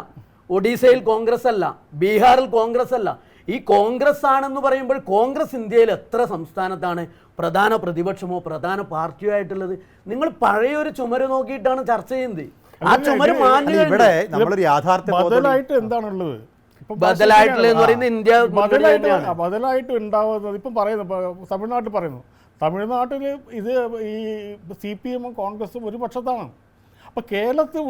ഒഡീസയിൽ കോൺഗ്രസ് അല്ല. ബീഹാറിൽ കോൺഗ്രസ് അല്ല. ഈ കോൺഗ്രസ് ആണെന്ന് പറയുമ്പോൾ കോൺഗ്രസ് ഇന്ത്യയിൽ എത്ര സംസ്ഥാനത്താണ് പ്രധാന പ്രതിപക്ഷമോ പ്രധാന പാർട്ടിയോ ആയിട്ടുള്ളത്? നിങ്ങൾ പഴയൊരു ചുമര് നോക്കിയിട്ടാണ് ചർച്ച ചെയ്യുന്നത്. ആ ചുമര് ബദലായിട്ട് എന്താണുള്ളത്? ബദലായിട്ടുള്ള എന്ന് പറയുന്നത് ഇന്ത്യ ബദലായിട്ട് ഉണ്ടാവുന്നത് ഇപ്പം പറയുന്നു. തമിഴ്നാട്ടിൽ ഇത് ഈ CPM കോൺഗ്രസും ഒരു പക്ഷത്താണ്. അപ്പോൾ കേരളത്തിൽ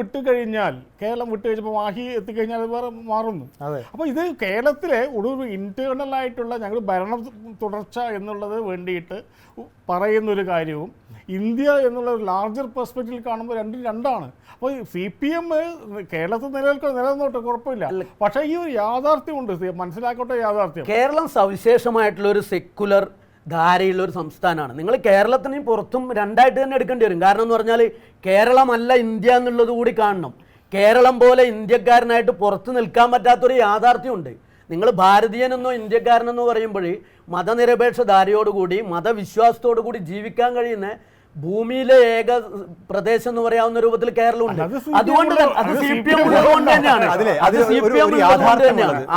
കേരളം വിട്ട് കഴിഞ്ഞപ്പോൾ മാഹി എത്തിക്കഴിഞ്ഞാൽ അത് വേറെ മാറുന്നു. അപ്പോൾ ഇത് കേരളത്തിലെ ഒരു ഇൻറ്റേർണൽ ആയിട്ടുള്ള ഞങ്ങൾ ഭരണം തുടർച്ച എന്നുള്ളത് വേണ്ടിയിട്ട് പറയുന്നൊരു കാര്യവും ഇന്ത്യ എന്നുള്ള ഒരു ലാർജർ പെർസ്പെക്റ്റീവിൽ കാണുമ്പോൾ രണ്ടാണ്. അപ്പോൾ CPM കേരളത്തിൽ നിലനിന്നോട്ടെ, കുഴപ്പമില്ല. പക്ഷേ ഈ ഒരു യാഥാർത്ഥ്യമുണ്ട്, മനസ്സിലാക്കട്ടെ യാഥാർത്ഥ്യം. കേരളം സവിശേഷമായിട്ടുള്ള ഒരു സെക്കുലർ ധാരയുള്ള ഒരു സംസ്ഥാനമാണ്. നിങ്ങൾ കേരളത്തിനെയും പുറത്തും രണ്ടായിട്ട് തന്നെ എടുക്കേണ്ടി വരും. കാരണം എന്ന് പറഞ്ഞാൽ കേരളമല്ല ഇന്ത്യ എന്നുള്ളത് കൂടി കാണണം. കേരളം പോലെ ഇന്ത്യക്കാരനായിട്ട് പുറത്ത് നിൽക്കാൻ പറ്റാത്തൊരു യാഥാർത്ഥ്യമുണ്ട്. നിങ്ങൾ ഭാരതീയനെന്നോ ഇന്ത്യക്കാരനെന്നോ പറയുമ്പോൾ മതനിരപേക്ഷധാരയോടുകൂടി മതവിശ്വാസത്തോടുകൂടി ജീവിക്കാൻ കഴിയുന്ന ഭൂമിയിലെ ഏക പ്രദേശം എന്ന് പറയാവുന്ന രൂപത്തിൽ കേരളമുണ്ട്. അതുകൊണ്ട് അത് CPM ഉള്ളതുകൊണ്ട് തന്നെയാണ്.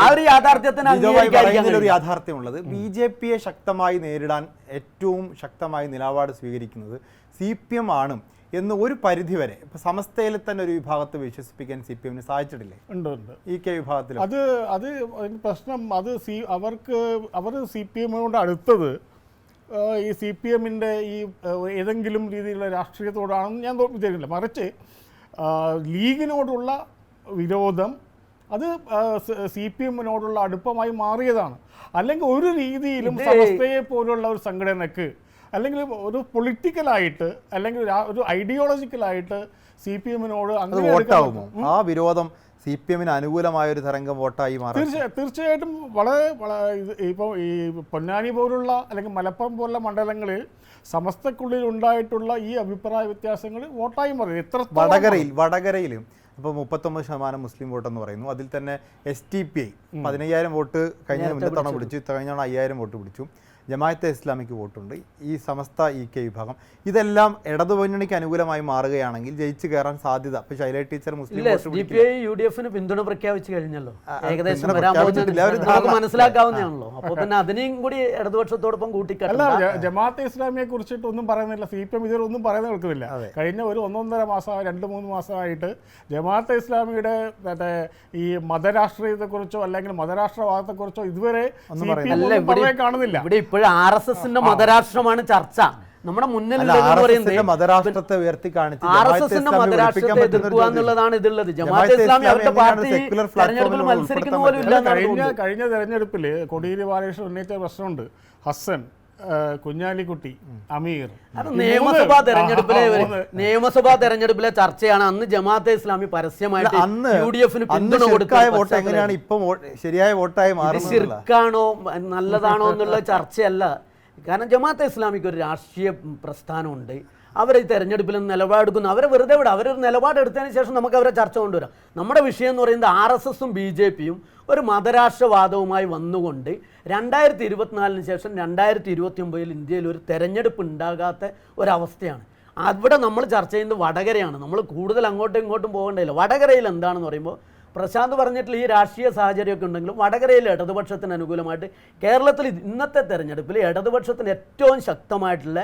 ആ ഒരു യാഥാർത്ഥ്യത്തിന് ഒരു യാഥാർത്ഥ്യമുള്ളത് BJP-യെ ശക്തമായി നേരിടാൻ ഏറ്റവും ശക്തമായി നിലപാട് സ്വീകരിക്കുന്നത് CPM ആണ് എന്ന് ഒരു പരിധിവരെ ഇപ്പൊ സമസ്തയിൽ തന്നെ ഒരു വിഭാഗത്തെ വിശ്വസിപ്പിക്കാൻ CPM-ന് സാധിച്ചിട്ടില്ലേ? ഉണ്ട്. വിഭാഗത്തിൽ അത് പ്രശ്നം അത് അവർ CPM-നോട് അടുത്തത് ഈ CPM-ന്റെ ഈ ഏതെങ്കിലും രീതിയിലുള്ള രാഷ്ട്രീയത്തോടാണെന്ന് ഞാൻ വിചാരിക്കില്ല. മറിച്ച് ലീഗിനോടുള്ള വിരോധം അത് CPM-നോടുള്ള അടുപ്പമായി മാറിയതാണ്. അല്ലെങ്കിൽ ഒരു രീതിയിലും സമസ്തയെ പോലുള്ള ഒരു സംഘടനക്ക് അല്ലെങ്കിൽ ഒരു പൊളിറ്റിക്കലായിട്ട് അല്ലെങ്കിൽ ഒരു ഐഡിയോളജിക്കലായിട്ട് CPM-നോട് അങ്ങനെ വോട്ടാവുമോ? ആ വിരോധം CPM-ന് അനുകൂലമായ ഒരു തരംഗം വോട്ടായി മാറും. തീർച്ചയായിട്ടും വളരെ ഇപ്പോൾ ഈ പൊന്നാനി പോലുള്ള അല്ലെങ്കിൽ മലപ്പുറം പോലുള്ള മണ്ഡലങ്ങളിൽ സമസ്തക്കുള്ളിൽ ഉണ്ടായിട്ടുള്ള ഈ അഭിപ്രായ വ്യത്യാസങ്ങൾ വോട്ടായി മാറി. വടകരയിലും ഇപ്പോൾ 39% മുസ്ലിം വോട്ടെന്ന് പറയുന്നു. അതിൽ തന്നെ STPI 15,000 വോട്ട് കഴിഞ്ഞ തവണ പിടിച്ചു, കഴിഞ്ഞ തവണ 5,000 വോട്ട് പിടിച്ചു. ജമാഅത്തെ ഇസ്ലാമിക്ക് വോട്ടുണ്ട്. ഈ സമസ്ത EK വിഭാഗം ഇതെല്ലാം ഇടതുമുന്നണിക്ക് അനുകൂലമായി മാറുകയാണെങ്കിൽ ജയിച്ചു കയറാൻ സാധ്യത. ഇപ്പൊ ശൈല ടീച്ചർ മുസ്ലിം UDF-ന് പിന്തുണ പ്രഖ്യാപിച്ചു കഴിഞ്ഞല്ലോ, ഏകദേശം മനസ്സിലാക്കാവുന്നതാണല്ലോ. അപ്പൊ പിന്നെ അതിനെയും കൂടി ഇടതുപക്ഷത്തോടൊപ്പം കൂട്ടിക്കല്ല. ജമാഅത്തെ ഇസ്ലാമിയെ കുറിച്ചിട്ട് ഒന്നും പറയുന്നില്ല. CPM ഇതിലൊന്നും പറയുന്നത് കേൾക്കുന്നില്ല. കഴിഞ്ഞ ഒരു 1.5 മാസം 2-3 മാസമായിട്ട് ജമാഅത്തെ ഇസ്ലാമിയുടെ മറ്റേ ഈ മതരാഷ്ട്രീയത്തെക്കുറിച്ചോ അല്ലെങ്കിൽ മതരാഷ്ട്രവാദത്തെക്കുറിച്ചോ ഇതുവരെ കാണുന്നില്ല. RSS-ന്റെ മതരാഷ്ട്രമാണ് ചർച്ച. നമ്മുടെ മുന്നിൽ മതരാഷ്ട്രത്തെ ഉയർത്തി കാണിച്ച് RSS-ന്റെ മതരാഷ്ട്രത്തെ എതിർക്കുക എന്നുള്ളതാണ് ഇതുള്ളത്. ജമാഅത്തെ ഇസ്ലാമി അവരുടെ പാർട്ടി തെരഞ്ഞെടുപ്പിൽ മത്സരിക്കുന്ന പോലും ഇല്ല. കഴിഞ്ഞ തെരഞ്ഞെടുപ്പിൽ കോടിയേരി ബാലകൃഷ്ണൻ ഉന്നയിച്ച പ്രശ്നമുണ്ട്. ഹസൻ, കുഞ്ഞാലിക്കുട്ടി, അമീർ, അത് നിയമസഭാ തെരഞ്ഞെടുപ്പിലെ ചർച്ചയാണ്. അന്ന് ജമാഅത്തെ ഇസ്ലാമി പരസ്യമായിട്ട് UDF-ന് പിന്തുണ കൊടുത്ത എങ്ങനെയാണ് ഇപ്പൊ ശരിയായ വോട്ടായി മാറുന്നത്? ശിർക്കാണോ നല്ലതാണോ എന്നുള്ള ചർച്ചയല്ല. കാരണം ജമാഅത്തെ ഇസ്ലാമിക്ക് ഒരു രാഷ്ട്രീയ പ്രസ്ഥാനമുണ്ട്. അവർ ഈ തെരഞ്ഞെടുപ്പിൽ നിലപാടെടുക്കുന്നു. അവരെ വെറുതെ വിടാം. അവരൊരു നിലപാടെടുത്തതിന് ശേഷം നമുക്ക് അവരെ ചർച്ച കൊണ്ടുവരാം. നമ്മുടെ വിഷയം എന്ന് പറയുന്നത് RSS-ഉം BJP-യും ഒരു മതരാഷ്ട്രവാദവുമായി വന്നുകൊണ്ട് 2024 ശേഷം 2029 ഇന്ത്യയിൽ ഒരു തെരഞ്ഞെടുപ്പ് ഉണ്ടാകാത്ത ഒരവസ്ഥയാണ്. അവിടെ നമ്മൾ ചർച്ച ചെയ്യുന്നത് വടകരയാണ്. നമ്മൾ കൂടുതൽ അങ്ങോട്ടും ഇങ്ങോട്ടും പോകേണ്ടതില്ല. വടകരയിൽ എന്താണെന്ന് പറയുമ്പോൾ പ്രശാന്ത് പറഞ്ഞിട്ടുള്ള ഈ രാഷ്ട്രീയ സാഹചര്യമൊക്കെ ഉണ്ടെങ്കിലും വടകരയിൽ ഇടതുപക്ഷത്തിന് അനുകൂലമായിട്ട് കേരളത്തിൽ ഇന്നത്തെ തെരഞ്ഞെടുപ്പിൽ ഇടതുപക്ഷത്തിന് ഏറ്റവും ശക്തമായിട്ടുള്ള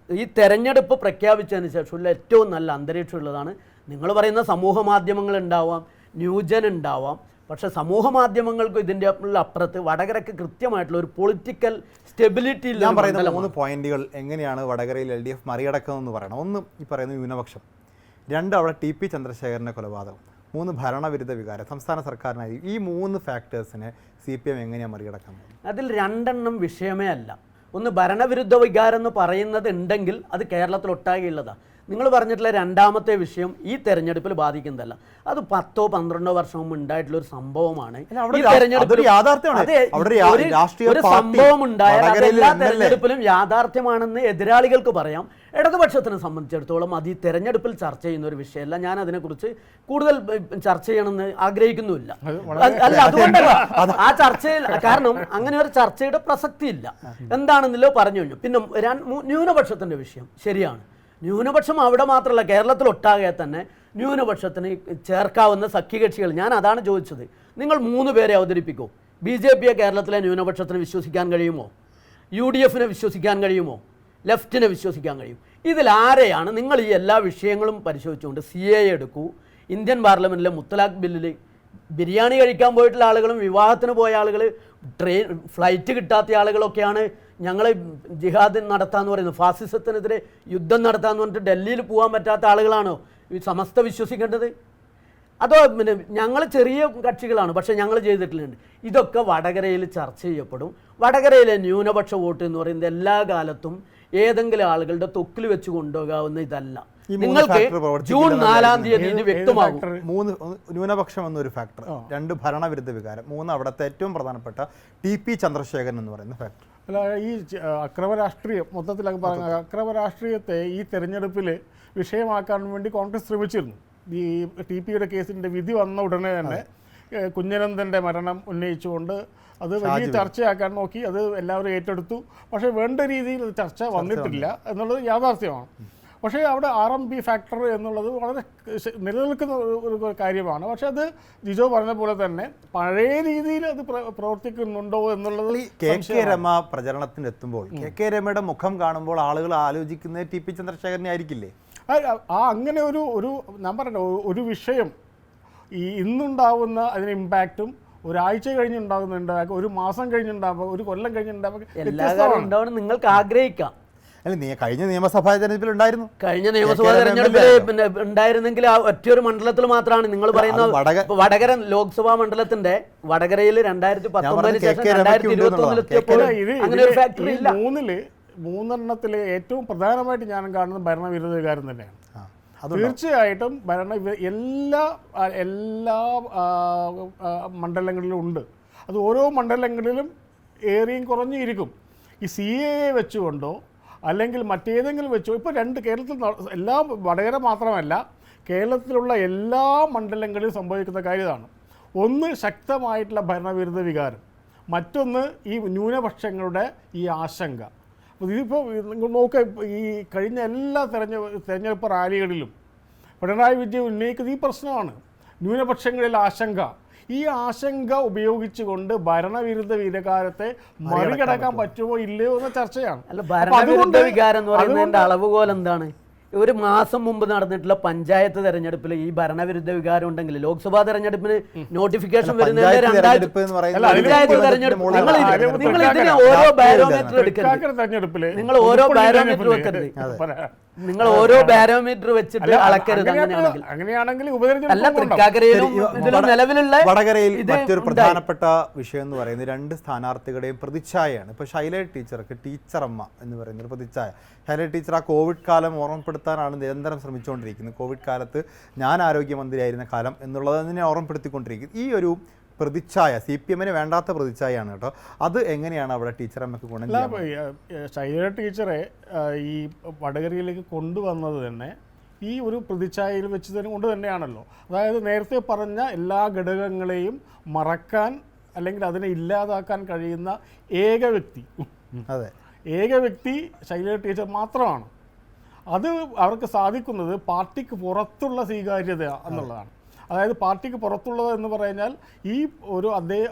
ഈ തെരഞ്ഞെടുപ്പ് പ്രഖ്യാപിച്ചതിന് ശേഷമുള്ള ഏറ്റവും നല്ല അന്തരീക്ഷം ഉള്ളതാണ്. നിങ്ങൾ പറയുന്ന സമൂഹ മാധ്യമങ്ങൾ ഉണ്ടാവാം, ന്യൂജൻ ഉണ്ടാവാം. പക്ഷേ സമൂഹ മാധ്യമങ്ങൾക്ക് ഇതിൻ്റെ അപ്പുറത്ത് വടകരയ്ക്ക് കൃത്യമായിട്ടുള്ള ഒരു പൊളിറ്റിക്കൽ സ്റ്റെബിലിറ്റി ഇല്ല. ഞാൻ പറയുന്ന 3 പോയിന്റുകൾ എങ്ങനെയാണ് വടകരയിൽ LDF മറികടക്കുന്നതെന്ന് പറയണം. 1 ഈ പറയുന്ന ന്യൂനപക്ഷം, 2 അവിടെ TP ചന്ദ്രശേഖരൻ്റെ കൊലപാതകം, 3 ഭരണവിരുദ്ധ വികാരം, സംസ്ഥാന സർക്കാരിനായി. ഈ 3 ഫാക്ടേഴ്സിനെ CPM എങ്ങനെയാണ് മറികടക്കാൻ പോകുന്നത്? അതിൽ 2 വിഷയമേ അല്ല. ഒന്ന് ഭരണവിരുദ്ധ വികാരം എന്ന് പറയുന്നത് ഉണ്ടെങ്കിൽ അത് കേരളത്തിലൊട്ടാകെയുള്ളതാണ്. നിങ്ങൾ പറഞ്ഞിട്ടുള്ള 2ാമത്തെ വിഷയം ഈ തെരഞ്ഞെടുപ്പിൽ ബാധിക്കുന്നതല്ല. അത് 10-12 വർഷം മുമ്പ് ഉണ്ടായിട്ടുള്ള ഒരു സംഭവമാണ്. ഈ തെരഞ്ഞെടുപ്പിൽ ഒരു സംഭവം ഉണ്ടായാൽ എല്ലാ തെരഞ്ഞെടുപ്പിലും യാഥാർത്ഥ്യമാണെന്ന് എതിരാളികൾക്ക് പറയാം. ഇടതുപക്ഷത്തിനെ സംബന്ധിച്ചിടത്തോളം അത് ഈ തെരഞ്ഞെടുപ്പിൽ ചർച്ച ചെയ്യുന്ന ഒരു വിഷയമല്ല. ഞാൻ അതിനെക്കുറിച്ച് കൂടുതൽ ചർച്ച ചെയ്യണമെന്ന് ആഗ്രഹിക്കുന്നുമില്ല. അല്ല, അതുകൊണ്ടല്ല ആ ചർച്ചയിൽ, കാരണം അങ്ങനെ ഒരു ചർച്ചയുടെ പ്രസക്തി ഇല്ല. എന്താണെന്നല്ലോ പറഞ്ഞു കഴിഞ്ഞു. പിന്നെ ന്യൂനപക്ഷത്തിൻ്റെ വിഷയം ശരിയാണ്. ന്യൂനപക്ഷം അവിടെ മാത്രമല്ല, കേരളത്തിലൊട്ടാകെ തന്നെ ന്യൂനപക്ഷത്തിന് ചേർക്കാവുന്ന സഖ്യകക്ഷികൾ. ഞാൻ അതാണ് ചോദിച്ചത്. നിങ്ങൾ 3 പേരെ അവതരിപ്പിക്കൂ. BJP-യെ കേരളത്തിലെ ന്യൂനപക്ഷത്തിന് വിശ്വസിക്കാൻ കഴിയുമോ? UDF-നെ വിശ്വസിക്കാൻ കഴിയുമോ? ലെഫ്റ്റിനെ വിശ്വസിക്കാൻ കഴിയും? ഇതിലാരെയാണ് നിങ്ങൾ ഈ എല്ലാ വിഷയങ്ങളും പരിശോധിച്ചുകൊണ്ട് CAA എടുക്കൂ, ഇന്ത്യൻ പാർലമെൻറ്റിലെ മുത്തലാഖ് ബില്ലിൽ ബിരിയാണി കഴിക്കാൻ പോയിട്ടുള്ള ആളുകളും വിവാഹത്തിന് പോയ ആളുകൾ, ഫ്ലൈറ്റ് കിട്ടാത്ത ആളുകളൊക്കെയാണ് ഞങ്ങൾ ജിഹാദ് നടത്താമെന്ന് പറയുന്നത്, ഫാസിസത്തിനെതിരെ യുദ്ധം നടത്താമെന്ന് പറഞ്ഞിട്ട് ഡൽഹിയിൽ പോകാൻ പറ്റാത്ത ആളുകളാണോ ഈ സമസ്ത വിശ്വസിക്കേണ്ടത്? അതോ പിന്നെ ഞങ്ങൾ ചെറിയ കക്ഷികളാണ് പക്ഷേ ഞങ്ങൾ ചെയ്തിട്ടുണ്ട്? ഇതൊക്കെ വടകരയിൽ ചർച്ച ചെയ്യപ്പെടും. വടകരയിലെ ന്യൂനപക്ഷ വോട്ട് എന്ന് പറയുന്നത് എല്ലാ കാലത്തും ഏതെങ്കിലും ആളുകളുടെ തൊക്കിൽ വെച്ച് കൊണ്ടുപോകാവുന്ന ഇതല്ല. നിങ്ങൾക്ക് ജൂൺ 4-ാം തീയതി ഇത് വ്യക്തമാകും. 3 ന്യൂനപക്ഷം എന്നൊരു ഫാക്ടർ, 2 ഭരണവിരുദ്ധ വികാരം, 3 അവിടുത്തെ ഏറ്റവും പ്രധാനപ്പെട്ട TP ചന്ദ്രശേഖരൻ എന്ന് പറയുന്ന ഫാക്ടർ. അല്ല, ഈ അക്രമ രാഷ്ട്രീയം മൊത്തത്തിലൊക്കെ പറഞ്ഞ അക്രമ രാഷ്ട്രീയത്തെ ഈ തെരഞ്ഞെടുപ്പിൽ വിഷയമാക്കാൻ വേണ്ടി കോൺഗ്രസ് ശ്രമിച്ചിരുന്നു. ഈ TPയുടെ കേസിൻ്റെ വിധി വന്ന ഉടനെ തന്നെ കുഞ്ഞനന്തൻ്റെ മരണം ഉന്നയിച്ചുകൊണ്ട് അത് വലിയ ചർച്ചയാക്കാൻ നോക്കി, അത് എല്ലാവരും ഏറ്റെടുത്തു. പക്ഷേ വേണ്ട രീതിയിൽ അത് ചർച്ച വന്നിട്ടില്ല എന്നുള്ളത് യാഥാർത്ഥ്യമാണ്. പക്ഷേ അവിടെ RMP ഫാക്ടർ എന്നുള്ളത് വളരെ നിലനിൽക്കുന്ന ഒരു കാര്യമാണ്. പക്ഷെ അത് ജിജോ പറഞ്ഞ പോലെ തന്നെ പഴയ രീതിയിൽ അത് പ്രവർത്തിക്കുന്നുണ്ടോ എന്നുള്ളത്. കെ രമ പ്രചരണത്തിന് എത്തുമ്പോൾ കെ രമയുടെ മുഖം കാണുമ്പോൾ ആളുകൾ ആലോചിക്കുന്നത് TP ചന്ദ്രശേഖരനെ ആയിരിക്കില്ലേ? അങ്ങനെ ഒരു ഞാൻ പറഞ്ഞ ഒരു വിഷയം ഇന്നുണ്ടാവുന്ന അതിന് ഇമ്പാക്റ്റും ഒരാഴ്ച കഴിഞ്ഞുണ്ടാകുന്ന ഇമ്പാക്ട്, ഒരു മാസം കഴിഞ്ഞുണ്ടാകുമ്പോൾ, ഒരു കൊല്ലം കഴിഞ്ഞുണ്ടാകുമ്പോൾ നിങ്ങൾക്ക് ആഗ്രഹിക്കാം. അല്ല, കഴിഞ്ഞ നിയമസഭാ തെരഞ്ഞെടുപ്പിൽ ഉണ്ടായിരുന്നു. കഴിഞ്ഞ നിയമസഭാ തെരഞ്ഞെടുപ്പിൽ ഉണ്ടായിരുന്നെങ്കിൽ ആ ഒറ്റയൊരു മണ്ഡലത്തിൽ മാത്രമാണ് നിങ്ങൾ പറയുന്ന വടകര ലോക്സഭാ മണ്ഡലത്തിന്റെ വടകരയിൽ 2019 ശേഷം 2021 എത്തിയപ്പോൾ അങ്ങനെ ഒരു ഫാക്ടറി ഇല്ല. മൂന്നെണ്ണത്തിൽ ഏറ്റവും പ്രധാനമായിട്ട് ഞാൻ കാണുന്നത് ഭരണവിരുദ്ധ വികാരം തന്നെയാണ്. തീർച്ചയായിട്ടും എല്ലാ മണ്ഡലങ്ങളിലും ഉണ്ട്. അത് ഓരോ മണ്ഡലങ്ങളിലും ഏറിയും കുറഞ്ഞും ഇരിക്കും. ഈ CAA വെച്ചുകൊണ്ടോ അല്ലെങ്കിൽ മറ്റേതെങ്കിലും വെച്ചോ, ഇപ്പോൾ കേരളത്തിൽ വടകര മാത്രമല്ല, കേരളത്തിലുള്ള എല്ലാ മണ്ഡലങ്ങളിലും സംഭവിക്കുന്ന കാര്യമാണ്. ഒന്ന് ശക്തമായിട്ടുള്ള ഭരണവിരുദ്ധ വികാരം, മറ്റൊന്ന് ഈ ന്യൂനപക്ഷങ്ങളുടെ ഈ ആശങ്ക. ഇതിപ്പോൾ നിങ്ങൾ നോക്കുക, ഈ കഴിഞ്ഞ എല്ലാ തെരഞ്ഞെടുപ്പ് റാലികളിലും പിണറായി വിജയൻ ഉന്നയിക്കുന്ന ഈ പ്രശ്നമാണ്, ന്യൂനപക്ഷങ്ങളിൽ ആശങ്ക. ഈ ആശങ്ക ഉപയോഗിച്ചുകൊണ്ട് ഭരണവിരുദ്ധ വികാരത്തെ മറികടക്കാൻ പറ്റുമോ ഇല്ലയോ എന്ന ചർച്ചയാണ്. അല്ല, ഭരണവിരുദ്ധ വികാരം എന്ന് പറയുന്നതിന്റെ അളവുകോൽ എന്താണ്? ഒരു മാസം മുമ്പ് നടന്നിട്ടുള്ള പഞ്ചായത്ത് തെരഞ്ഞെടുപ്പിൽ ഈ ഭരണവിരുദ്ധ വികാരം ഉണ്ടെങ്കിൽ ലോക്സഭാ തെരഞ്ഞെടുപ്പിന് നോട്ടിഫിക്കേഷൻ വരുന്നതിന്റെ പഞ്ചായത്ത് തെരഞ്ഞെടുപ്പ് നിങ്ങൾ ഇതിന് ഓരോ ബാരോമീറ്റർ എടുക്കരുത്. നിങ്ങൾ ഓരോ ബാരോമീറ്റർ വെക്കരുത്. നിങ്ങൾ ഓരോ ബാരോമീറ്റർ വെച്ചിട്ട് അളക്കരുത്. അങ്ങനെയാണെങ്കിൽ അല്ല, തൃക്കാക്കരയിലും ഇതിലും നിലവിലുള്ള വടകരയിൽ മറ്റൊരു പ്രധാനപ്പെട്ട വിഷയം എന്ന് പറയുന്നത് 2 സ്ഥാനാർത്ഥികളുടെയും പ്രതിച്ഛായയാണ്. ഇപ്പോൾ ശൈല ടീച്ചർക്ക് ടീച്ചറമ്മ എന്ന് പറയുന്ന ഒരു പ്രതിച്ഛായ. ശൈല ടീച്ചർ ആ കോവിഡ് കാലം ഓർമ്മപ്പെടുത്താനാണ് നിരന്തരം ശ്രമിച്ചുകൊണ്ടിരിക്കുന്നത്. കോവിഡ് കാലത്ത് ഞാൻ ആരോഗ്യമന്ത്രിയായിരുന്ന കാലം എന്നുള്ളത് തന്നെ ഓർമ്മപ്പെടുത്തിക്കൊണ്ടിരിക്കുന്നത്. ഈ ഒരു പ്രതിച്ഛായ CPM-ന് വേണ്ടാത്ത പ്രതിച്ഛായയാണ് കേട്ടോ. അത് എങ്ങനെയാണ് അവിടെ ടീച്ചറമ്മക്ക് ഗുണം? ശൈല ടീച്ചറെ ഈ വടകരയിലേക്ക് കൊണ്ടുവന്നത് തന്നെ ഈ ഒരു പ്രതിച്ഛായയിൽ വെച്ച് തന്നെ കൊണ്ട് തന്നെയാണല്ലോ. അതായത് നേരത്തെ പറഞ്ഞ എല്ലാ ഘടകങ്ങളെയും മറക്കാൻ അല്ലെങ്കിൽ അതിനെ ഇല്ലാതാക്കാൻ കഴിയുന്ന ഏക വ്യക്തി ശൈല ടീച്ചർ മാത്രമാണ്. അത് അവർക്ക് സാധിക്കുന്നത് പാർട്ടിക്ക് പുറത്തുള്ള സ്വീകാര്യത എന്നുള്ളതാണ്. അതായത് പാർട്ടിക്ക് പുറത്തുള്ളത് എന്ന് പറഞ്ഞാൽ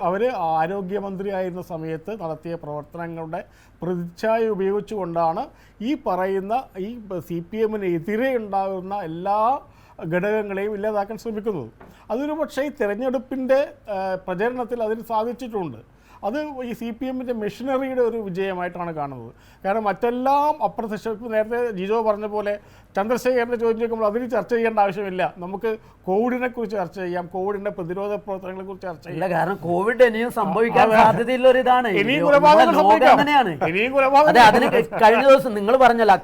അവർ ആരോഗ്യമന്ത്രിയായിരുന്ന സമയത്ത് നടത്തിയ പ്രവർത്തനങ്ങളുടെ പ്രതിച്ഛായ ഉപയോഗിച്ചുകൊണ്ടാണ് ഈ പറയുന്ന ഈ CPM-നെതിരെ ഉണ്ടാകുന്ന എല്ലാ ഘടകങ്ങളെയും ഇല്ലാതാക്കാൻ ശ്രമിക്കുന്നത്. അതൊരു പക്ഷേ ഈ തെരഞ്ഞെടുപ്പിൻ്റെ പ്രചരണത്തിൽ അതിന് സാധിച്ചിട്ടുണ്ട്. അത് ഈ CPM-ൻ്റെ മെഷീനറിയുടെ ഒരു വിജയമായിട്ടാണ് കാണുന്നത്. കാരണം മറ്റെല്ലാം അപ്രത്യക്ഷം. ഇപ്പോൾ നേരത്തെ ജിജോ പറഞ്ഞ പോലെ ചന്ദ്രശേഖരൻ്റെ ചോദ്യം ചോദിക്കുമ്പോൾ അതിന് ചർച്ച ചെയ്യേണ്ട ആവശ്യമില്ല. നമുക്ക് കോവിഡിനെ കുറിച്ച് ചർച്ച ചെയ്യാം, കോവിഡിൻ്റെ പ്രതിരോധ പ്രവർത്തനങ്ങളെ കുറിച്ച് ചർച്ച ചെയ്യാം. കാരണം കോവിഡ് ഇനിയും സംഭവിക്കാൻ സാധ്യതയുള്ള ഒരു ഇതാണ്. കഴിഞ്ഞ ദിവസം നിങ്ങൾ പറഞ്ഞല്ലോ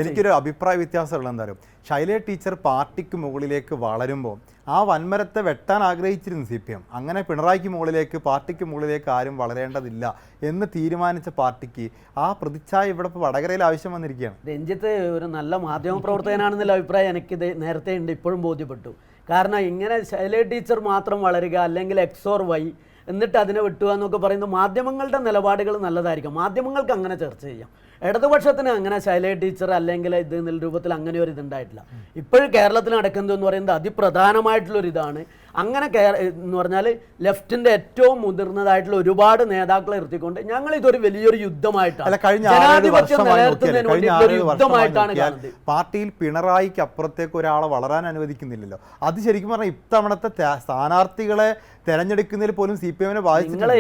എനിക്കൊരു അഭിപ്രായ വ്യത്യാസമുള്ള എന്താ പറയുക, ശൈല ടീച്ചർ പാർട്ടിക്ക് മുകളിലേക്ക് വളരുമ്പോൾ ആ വൻമരത്തെ വെട്ടാൻ ആഗ്രഹിച്ചിരുന്നു CPM. അങ്ങനെ പിണറായിക്ക് മുകളിലേക്ക്, പാർട്ടിക്ക് മുകളിലേക്ക് ആരും വളരേണ്ടതില്ല എന്ന് തീരുമാനിച്ച പാർട്ടിക്ക് ആ പ്രതിച്ഛായ ഇവിടെ ഇപ്പോൾ വടകരയിൽ ആവശ്യം വന്നിരിക്കുകയാണ്. രഞ്ജിത്ത് ഒരു നല്ല മാധ്യമ പ്രവർത്തകനാണെന്നുള്ള അഭിപ്രായം എനിക്കിത് നേരത്തെ ഉണ്ട്, ഇപ്പോഴും ബോധ്യപ്പെട്ടു. കാരണം ഇങ്ങനെ ശൈല ടീച്ചർ മാത്രം വളരുക അല്ലെങ്കിൽ X or Y എന്നിട്ട് അതിനെ വിട്ടുക എന്നൊക്കെ പറയുന്നത് മാധ്യമങ്ങളുടെ നിലപാടുകൾ നല്ലതായിരിക്കും. മാധ്യമങ്ങൾക്ക് അങ്ങനെ ചർച്ച ചെയ്യാം. ഇടതുപക്ഷത്തിന് അങ്ങനെ ശൈല ടീച്ചർ അല്ലെങ്കിൽ ഇത് എന്നുള്ള രൂപത്തിൽ അങ്ങനെ ഒരു ഇതുണ്ടായിട്ടില്ല. ഇപ്പോഴും കേരളത്തിൽ നടക്കുന്നതെന്ന് പറയുന്നത് അതിപ്രധാനമായിട്ടുള്ളൊരിതാണ്. അങ്ങനെ എന്ന് പറഞ്ഞാൽ ലെഫ്റ്റിൻ്റെ ഏറ്റവും മുതിർന്നതായിട്ടുള്ള ഒരുപാട് നേതാക്കളെ നിർത്തിക്കൊണ്ട് ഞങ്ങൾ ഇതൊരു വലിയൊരു യുദ്ധമായിട്ടാണ്, ജനാധിപത്യം നിലനിർത്തുന്നതിന് വേണ്ടിയിട്ടുള്ള യുദ്ധമായിട്ടാണ് കാണുന്നത്. പാർട്ടിയിൽ പിണറായിക്ക് അപ്പുറത്തേക്ക് ഒരാളെ വളരാൻ അനുവദിക്കുന്നില്ലല്ലോ. അത് ശരിക്കും പറഞ്ഞാൽ ഇത്തവണത്തെ സ്ഥാനാർത്ഥികളെ തെരഞ്ഞെടുക്കുന്നതിൽ പോലും CPM-നെ ബാധിച്ചു. നിങ്ങൾ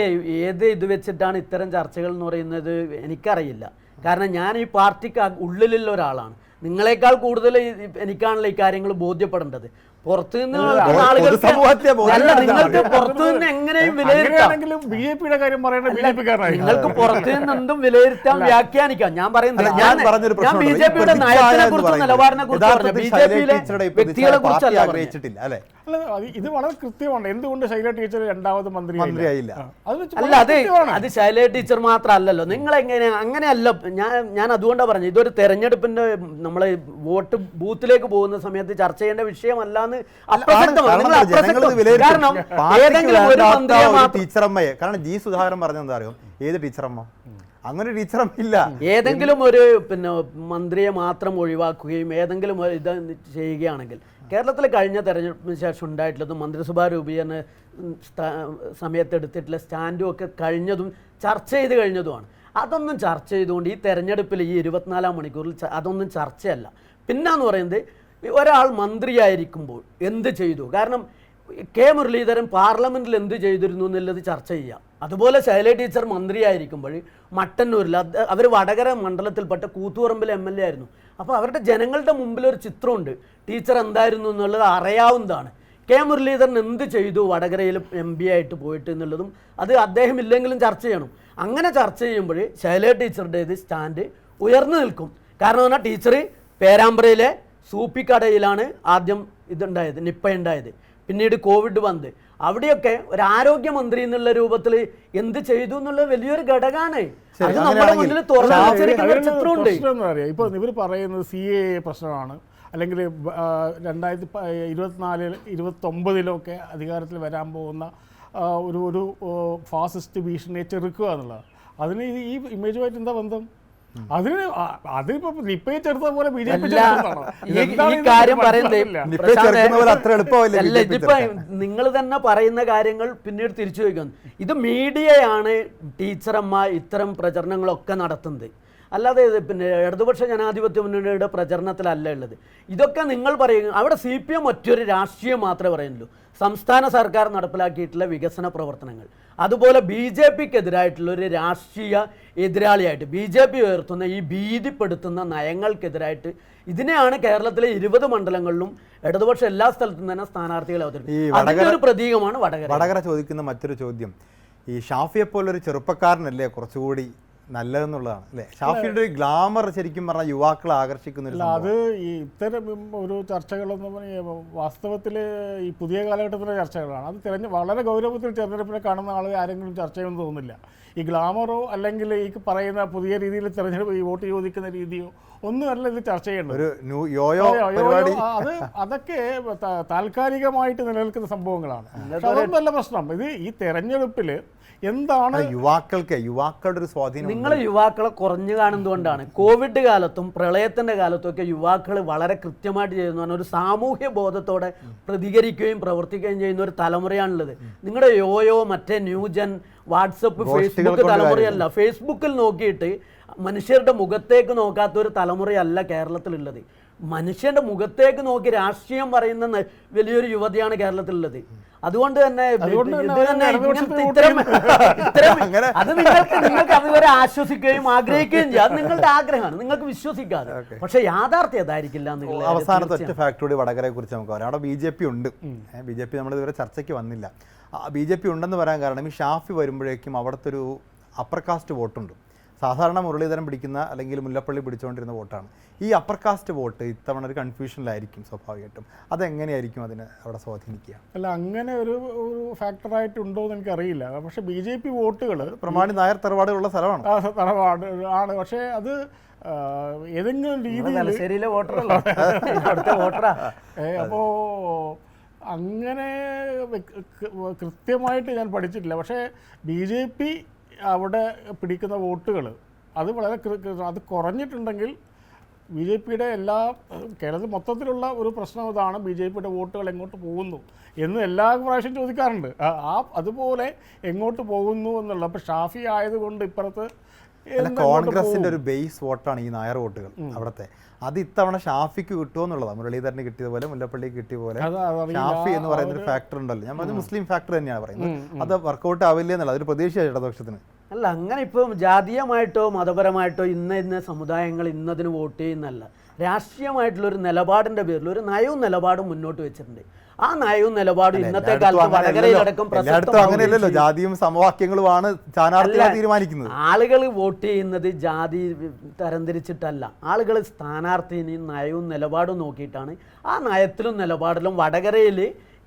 ഏത് ഇത് വെച്ചിട്ടാണ് ഇത്തരം ചർച്ചകൾ എന്ന് പറയുന്നത് എനിക്കറിയില്ല. കാരണം ഞാൻ ഈ പാർട്ടിക്ക് ഉള്ളിലുള്ള ഒരാളാണ്. നിങ്ങളെക്കാൾ കൂടുതൽ എനിക്കാണല്ലോ ഈ കാര്യങ്ങൾ ബോധ്യപ്പെടേണ്ടത്. പുറത്തുനിന്ന് നിങ്ങൾക്ക് പുറത്തുനിന്ന് എങ്ങനെയും വിലയിരുത്താം, നിങ്ങൾക്ക് പുറത്തുനിന്ന് എന്തും വിലയിരുത്താൻ വ്യാഖ്യാനിക്കാം. ഞാൻ പറയുന്നത് ഞാൻ BJP-യുടെ നയത്തിനെ കുറിച്ച് നിലപാടിനെ കുറിച്ച് പറഞ്ഞു, BJP-യിലെ വ്യക്തികളെ കുറിച്ചല്ല. ഇത് വളരെ കൃത്യമാണ്. എന്തുകൊണ്ട് ശൈല ടീച്ചർ രണ്ടാമത് മന്ത്രിയായില്ല? അല്ല, അത് ശൈല ടീച്ചർ മാത്രമല്ലല്ലോ. നിങ്ങൾ അങ്ങനെയല്ല. ഞാൻ അതുകൊണ്ടാണ് പറഞ്ഞത് ഇതൊരു തെരഞ്ഞെടുപ്പിന്റെ നമ്മളെ വോട്ട് ബൂത്തിലേക്ക് പോകുന്ന സമയത്ത് ചർച്ച ചെയ്യേണ്ട വിഷയമല്ല എന്നുള്ളതാണ് അപ്രസക്തമാണ്. നിങ്ങൾ അപ്രസക്തം. കാരണം ഏതെങ്കിലും ഒരു മന്ത്രിയെ മാത്രം ടീച്ചറമ്മയെ, കാരണം ജി സുധാകരൻ പറഞ്ഞത് എന്താ അറിയോ, ഏത് ടീച്ചറമ്മ, അങ്ങനെ ടീച്ചറമ്മ ഇല്ല. ഏതെങ്കിലും ഒരു മന്ത്രിയെ മാത്രം ഒഴിവാക്കുകയും ഏതെങ്കിലും ഇത് ചെയ്യുകയാണെങ്കിൽ കേരളത്തിൽ കഴിഞ്ഞ തെരഞ്ഞെടുപ്പിന് ശേഷം ഉണ്ടായിട്ടുള്ളതും മന്ത്രിസഭാ രൂപീകരണ സമയത്ത് എടുത്തിട്ടുള്ള സ്റ്റാൻഡും ഒക്കെ കഴിഞ്ഞതും ചർച്ച ചെയ്ത് കഴിഞ്ഞതുമാണ്. അതൊന്നും ചർച്ച ചെയ്തുകൊണ്ട് ഈ തെരഞ്ഞെടുപ്പിൽ ഈ 24 മണിക്കൂറിൽ അതൊന്നും ചർച്ചയല്ല. പിന്നെന്ന് പറയുന്നത് ഒരാൾ മന്ത്രിയായിരിക്കുമ്പോൾ എന്ത് ചെയ്തു, കാരണം കെ മുരളീധരൻ പാർലമെൻറ്റിൽ എന്ത് ചെയ്തിരുന്നു എന്നുള്ളത് ചർച്ച ചെയ്യാം. അതുപോലെ ശൈല ടീച്ചർ മന്ത്രിയായിരിക്കുമ്പോൾ മട്ടന്നൂരിൽ അവർ വടകര മണ്ഡലത്തിൽപ്പെട്ട കൂത്തുപറമ്പിൽ MLA ആയിരുന്നു. അപ്പോൾ അവരുടെ ജനങ്ങളുടെ മുമ്പിൽ ഒരു ചിത്രമുണ്ട്, ടീച്ചർ എന്തായിരുന്നു എന്നുള്ളത് അറിയാവുന്നതാണ്. കെ മുരളീധരൻ എന്ത് ചെയ്തു വടകരയിൽ MP ആയിട്ട് പോയിട്ട് എന്നുള്ളതും അത് അദ്ദേഹം ഇല്ലെങ്കിലും ചർച്ച ചെയ്യണം. അങ്ങനെ ചർച്ച ചെയ്യുമ്പോൾ ശൈല ടീച്ചറുടേത് സ്റ്റാൻഡ് ഉയർന്നു നിൽക്കും. കാരണം പറഞ്ഞാൽ ടീച്ചർ പേരാമ്പ്രയിലെ സൂപ്പിക്കടയിലാണ് ആദ്യം ഇതുണ്ടായത്, നിപ്പ ഉണ്ടായത്. പിന്നീട് കോവിഡ് വന്ന് അവിടെയൊക്കെ ഒരു ആരോഗ്യമന്ത്രി എന്നുള്ള രൂപത്തിൽ എന്ത് ചെയ്തു എന്നുള്ളത് വലിയൊരു ഘടകമാണ്. അത് നമ്മുടെ മുന്നിൽ തുറന്നു ചിത്രമുണ്ട്. ഇപ്പൊ ഇവർ പറയുന്നത് CAA പ്രശ്നമാണ്, അല്ലെങ്കിൽ 2024 29 അധികാരത്തിൽ വരാൻ പോകുന്ന ഒരു ഫാസിസ്റ്റ് ഭീഷണിയെ ചെറുക്കുക എന്നുള്ളത്. അതിന് ഈ ഇമേജുമായിട്ട് എന്താ ബന്ധം? അതിപ്പോ നിപ്പയെ ചെറുത്ത പോലെ BJP നിങ്ങൾ തന്നെ പറയുന്ന കാര്യങ്ങൾ പിന്നീട് തിരിച്ചു വയ്ക്കുന്നു. ഇത് മീഡിയയാണ് ടീച്ചറമ്മ ഇത്തരം പ്രചരണങ്ങളൊക്കെ നടത്തുന്നത്, അല്ലാതെ പിന്നെ ഇടതുപക്ഷ ജനാധിപത്യ മുന്നണിയുടെ പ്രചരണത്തിലല്ല ഉള്ളത്. ഇതൊക്കെ നിങ്ങൾ പറയുക, അവിടെ CPM മറ്റൊരു രാഷ്ട്രീയം മാത്രമേ പറയുന്നുള്ളൂ. സംസ്ഥാന സർക്കാർ നടപ്പിലാക്കിയിട്ടുള്ള വികസന പ്രവർത്തനങ്ങൾ, അതുപോലെ BJPക്കെതിരായിട്ടുള്ള ഒരു രാഷ്ട്രീയ എതിരാളിയായിട്ട് BJP ഉയർത്തുന്ന ഈ ഭീതിപ്പെടുത്തുന്ന നയങ്ങൾക്കെതിരായിട്ട് ഇതിനെയാണ് കേരളത്തിലെ 20 മണ്ഡലങ്ങളിലും ഇടതുപക്ഷം എല്ലാ സ്ഥലത്തും തന്നെ സ്ഥാനാർത്ഥികളെ അവതരിപ്പിക്കുന്നത്. അതിന്റെ ഒരു പ്രതീകമാണ് വടകര. ചോദിക്കുന്ന മറ്റൊരു ചോദ്യം, ഈ ഷാഫിയെ പോലൊരു ചെറുപ്പക്കാരനല്ലേ കുറച്ചുകൂടി നല്ലതെന്നുള്ളതാണ് അല്ലേ? ഷാഫിയുടെ ഒരു ഗ്ലാമർ ശരിക്കും പറഞ്ഞാൽ യുവാക്കളെ ആകർഷിക്കുന്നില്ല. അത് ഈ ഇത്തരം ഒരു ചർച്ചകളെന്ന് വാസ്തവത്തിൽ ഈ പുതിയ കാലഘട്ടത്തിലെ ചർച്ചകളാണ്. അത് വളരെ ഗൗരവത്തിൽ തെരഞ്ഞെടുപ്പിനെ കാണുന്ന ആൾ ആരെങ്കിലും ചർച്ച ചെയ്യുമെന്ന് തോന്നുന്നില്ല. ഈ ഗ്ലാമറോ അല്ലെങ്കിൽ ഈ പറയുന്ന പുതിയ രീതിയിൽ തെരഞ്ഞെടുപ്പ് ഈ വോട്ട് ചോദിക്കുന്ന രീതിയോ ഒന്നുമല്ല ഇത് ചർച്ച ചെയ്യേണ്ടത്. അതൊക്കെ താൽക്കാലികമായിട്ട് നിലനിൽക്കുന്ന സംഭവങ്ങളാണ്. അതൊന്നല്ല പ്രശ്നം. ഇത് ഈ തെരഞ്ഞെടുപ്പിൽ എന്താണ് യുവാക്കളുടെ ഒരു സ്വാധീനം. നിങ്ങൾ യുവാക്കളെ കുറഞ്ഞു കാണുന്നതുകൊണ്ടാണ്. കോവിഡ് കാലത്തും പ്രളയത്തിന്റെ കാലത്തും ഒക്കെ യുവാക്കൾ വളരെ കൃത്യമായിട്ട് ചെയ്യുന്ന ഒരു സാമൂഹ്യ ബോധത്തോടെ പ്രതികരിക്കുകയും പ്രവർത്തിക്കുകയും ചെയ്യുന്ന ഒരു തലമുറയാണുള്ളത്. നിങ്ങളുടെ യോയോ മറ്റേ ന്യൂജൻ വാട്സപ്പ് ഫേസ്ബുക്ക് തലമുറയല്ല. ഫേസ്ബുക്കിൽ നോക്കിയിട്ട് മനുഷ്യരുടെ മുഖത്തേക്ക് നോക്കാത്ത ഒരു തലമുറയല്ല കേരളത്തിലുള്ളത്. മനുഷ്യന്റെ മുഖത്തേക്ക് നോക്കി രാഷ്ട്രീയം പറയുന്ന വലിയൊരു യുവതിയാണ് കേരളത്തിലുള്ളത്. അതുകൊണ്ട് തന്നെ അത് നിങ്ങൾക്ക് അതുവരെ ആശ്വസിക്കുകയും ആഗ്രഹിക്കുകയും ചെയ്യാം. അത് നിങ്ങളുടെ ആഗ്രഹമാണ്, നിങ്ങൾക്ക് വിശ്വസിക്കാതെ. പക്ഷെ യാഥാർത്ഥ്യം അതായിരിക്കില്ല. അവസാനത്തെ ഒറ്റ ഫാക്ടറി വടകരയെ കുറിച്ച് നമുക്ക് പറയാം. അവിടെ BJP ഉണ്ട്. BJP നമ്മൾ ഇതുവരെ ചർച്ചയ്ക്ക് വന്നില്ല. BJP ഉണ്ടെന്ന് പറയാൻ കാരണം ഈ ഷാഫി വരുമ്പോഴേക്കും അവിടുത്തെ ഒരു അപ്പർ കാസ്റ്റ് വോട്ടുണ്ട്. സാധാരണ മുരളീധരൻ പിടിക്കുന്ന അല്ലെങ്കിൽ മുല്ലപ്പള്ളി പിടിച്ചുകൊണ്ടിരുന്ന വോട്ടാണ്. ഈ അപ്പർ കാസ്റ്റ് വോട്ട് ഇത്തവണ ഒരു കൺഫ്യൂഷനിലായിരിക്കും സ്വാഭാവികമായിട്ടും. അതെങ്ങനെയായിരിക്കും അതിനെ അവിടെ സ്വാധീനിക്കുക? അല്ല, അങ്ങനെ ഒരു ഫാക്ടറായിട്ടുണ്ടോ എന്ന് എനിക്കറിയില്ല. പക്ഷേ BJP വോട്ടുകൾ പ്രമാണി നായർ തറവാടുള്ള സ്ഥലമാണ്. തറവാട് ആണ്. പക്ഷേ അത് ഏതെങ്കിലും രീതിയിൽ അപ്പോൾ അങ്ങനെ കൃത്യമായിട്ട് ഞാൻ പഠിച്ചിട്ടില്ല. പക്ഷേ BJP അവിടെ പിടിക്കുന്ന വോട്ടുകൾ അത് വളരെ അത് കുറഞ്ഞിട്ടുണ്ടെങ്കിൽ BJPയുടെ എല്ലാ കേരളത്തിൽ മൊത്തത്തിലുള്ള ഒരു പ്രശ്നം ഇതാണ്. BJPയുടെ വോട്ടുകൾ എങ്ങോട്ട് പോകുന്നു എന്ന് എല്ലാ പ്രാവശ്യം ചോദിക്കാറുണ്ട്. അതുപോലെ എങ്ങോട്ട് പോകുന്നു എന്നുള്ള. അപ്പോൾ ഷാഫി ആയതുകൊണ്ട് ഇപ്പുറത്ത് കോൺഗ്രസിന്റെ ഒരു ബേസ് വോട്ടാണ് ഈ നായർ വോട്ടുകൾ അവിടുത്തെ. അത് ഇത്തവണ ഷാഫിക്ക് കിട്ടുമോ എന്നുള്ളതാണ്. മുരളീധരന് കിട്ടിയതുപോലെ മുല്ലപ്പള്ളിക്ക് കിട്ടിയ പോലെ ഷാഫി എന്ന് പറയുന്ന ഒരു ഫാക്ടർ ഉണ്ടല്ലോ. ഞാൻ പറഞ്ഞ മുസ്ലിം ഫാക്ടർ തന്നെയാണ് പറയുന്നത്. അത് വർക്കൗട്ട് ആവില്ല എന്നുള്ള അതൊരു പ്രതീക്ഷ ഇടതുപക്ഷത്തിന്. അല്ല, അങ്ങനെ ഇപ്പം ജാതീയമായിട്ടോ മതപരമായിട്ടോ ഇന്ന സമുദായങ്ങൾ ഇന്നതിന് വോട്ട് ചെയ്യുന്നല്ല. രാഷ്ട്രീയമായിട്ടുള്ളൊരു നിലപാടിന്റെ പേരിൽ ഒരു നയവും നിലപാടും മുന്നോട്ട് വെച്ചിട്ടുണ്ട്. ആ നയവും നിലപാടും ഇന്നത്തെ കാലത്ത് വടകരയിലടക്കം അങ്ങനെയല്ലല്ലോ. ജാതിയും സമവാക്യങ്ങളുമാണ് സ്ഥാനാർത്ഥികളെ തീരുമാനിക്കുന്നത്. ആളുകൾ വോട്ട് ചെയ്യുന്നത് ജാതി തരംതിരിച്ചിട്ടല്ല. ആളുകൾ സ്ഥാനാർത്ഥിനെയും നയവും നിലപാടും നോക്കിയിട്ടാണ്. ആ നയത്തിലും നിലപാടിലും വടകരയിൽ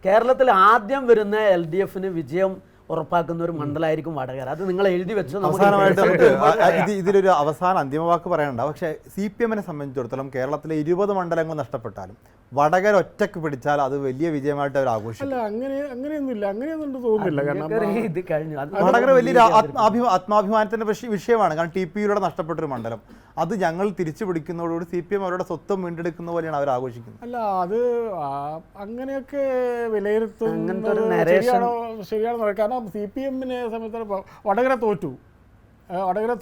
കേരളത്തിൽ ആദ്യം വരുന്ന LDFന് വിജയം ഉറപ്പാക്കുന്ന ഒരു മണ്ഡലമായിരിക്കും വടകര. അത് നിങ്ങൾ എഴുതി വെച്ച് അവസാനമായിട്ട് നമുക്ക് ഇതിലൊരു അവസാന അന്തിമവാക്ക് പറയണ്ട. പക്ഷേ CPM-നെ സംബന്ധിച്ചിടത്തോളം കേരളത്തിലെ 20 മണ്ഡലങ്ങൾ നഷ്ടപ്പെട്ടാലും വടകര ഒറ്റക്ക് പിടിച്ചാൽ അത് വലിയ വിജയമായിട്ട് അവർ ആഘോഷിക്കും. അല്ല, അങ്ങനെയൊന്നുമില്ല, അങ്ങനെയൊന്നും തോന്നുന്നില്ല. കാരണം ഇത് കഴിഞ്ഞു. വടകര വലിയൊരു ആത്മാഭിമാനത്തിന്റെ വിഷയമാണ്. കാരണം TPU-യിലൂടെ നഷ്ടപ്പെട്ടൊരു മണ്ഡലം അത് ഞങ്ങൾ തിരിച്ചു പിടിക്കുന്നതോടുകൂടി CPM അവരുടെ സ്വത്വം വീണ്ടെടുക്കുന്ന പോലെയാണ് അവർ ആഘോഷിക്കുന്നത്. അല്ല, അത് അങ്ങനെയൊക്കെ വിലയിരുത്തുന്നത് ശരിയാണോ? കാരണം CPM-നെ സംബന്ധിച്ചിടത്തോളം വടകര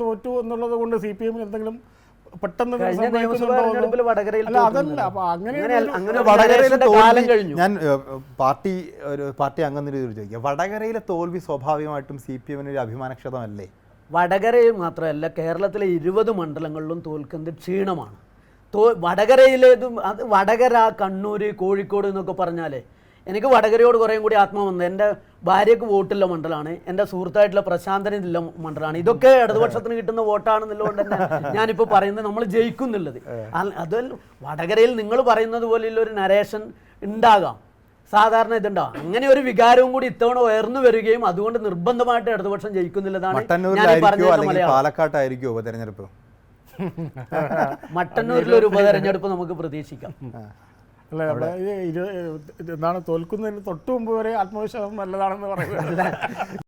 തോറ്റു എന്നുള്ളത് കൊണ്ട് CPM-ന് എന്തെങ്കിലും പെട്ടെന്ന് വടകരയിൽ അതല്ല. അപ്പൊ അങ്ങനെ ഞാൻ പാർട്ടി അംഗം ചോദിക്കുക, വടകരയിലെ തോൽവി സ്വാഭാവികമായിട്ടും CPM-ന് ഒരു അഭിമാനക്ഷതമല്ലേ? വടകരയിൽ മാത്രമല്ല, കേരളത്തിലെ 20 മണ്ഡലങ്ങളിലും തോൽക്കുന്നത് ക്ഷീണമാണ്. വടകരയിലേതും അത് വടകര, കണ്ണൂർ, കോഴിക്കോട് എന്നൊക്കെ പറഞ്ഞാലേ എനിക്ക് വടകരയോട് കുറേയും കൂടി ആത്മ വന്നത്. എൻ്റെ ഭാര്യയ്ക്ക് വോട്ടുള്ള മണ്ഡലമാണ്, എൻ്റെ സുഹൃത്തായിട്ടുള്ള പ്രശാന്തനില്ല മണ്ഡലമാണ്. ഇതൊക്കെ ഇടതുപക്ഷത്തിന് കിട്ടുന്ന വോട്ടാണെന്നുള്ളതുകൊണ്ട് തന്നെ ഞാനിപ്പോൾ പറയുന്നത് നമ്മൾ ജയിക്കുന്നുള്ളത്. അതിൽ വടകരയിൽ നിങ്ങൾ പറയുന്നത് പോലെയുള്ള ഒരു നരേഷൻ ഉണ്ടാകാം, സാധാരണ ഇതുണ്ടാവും. അങ്ങനെ ഒരു വികാരവും കൂടി ഇത്തവണ ഉയർന്നു വരികയും അതുകൊണ്ട് നിർബന്ധമായിട്ട് ഇടതുപക്ഷം ജയിക്കുന്നില്ലതാണ് പാലക്കാട്ടായിരിക്കുമോ ഉപതെരഞ്ഞെടുപ്പ്? മട്ടന്നൂരിലൊരു ഉപതെരഞ്ഞെടുപ്പ് നമുക്ക് പ്രതീക്ഷിക്കാം. അല്ല, എന്താണ് തോൽക്കുന്നതിന് തൊട്ട് മുമ്പ് വരെ ആത്മവിശ്വാസം നല്ലതാണെന്ന് പറയുന്നത്.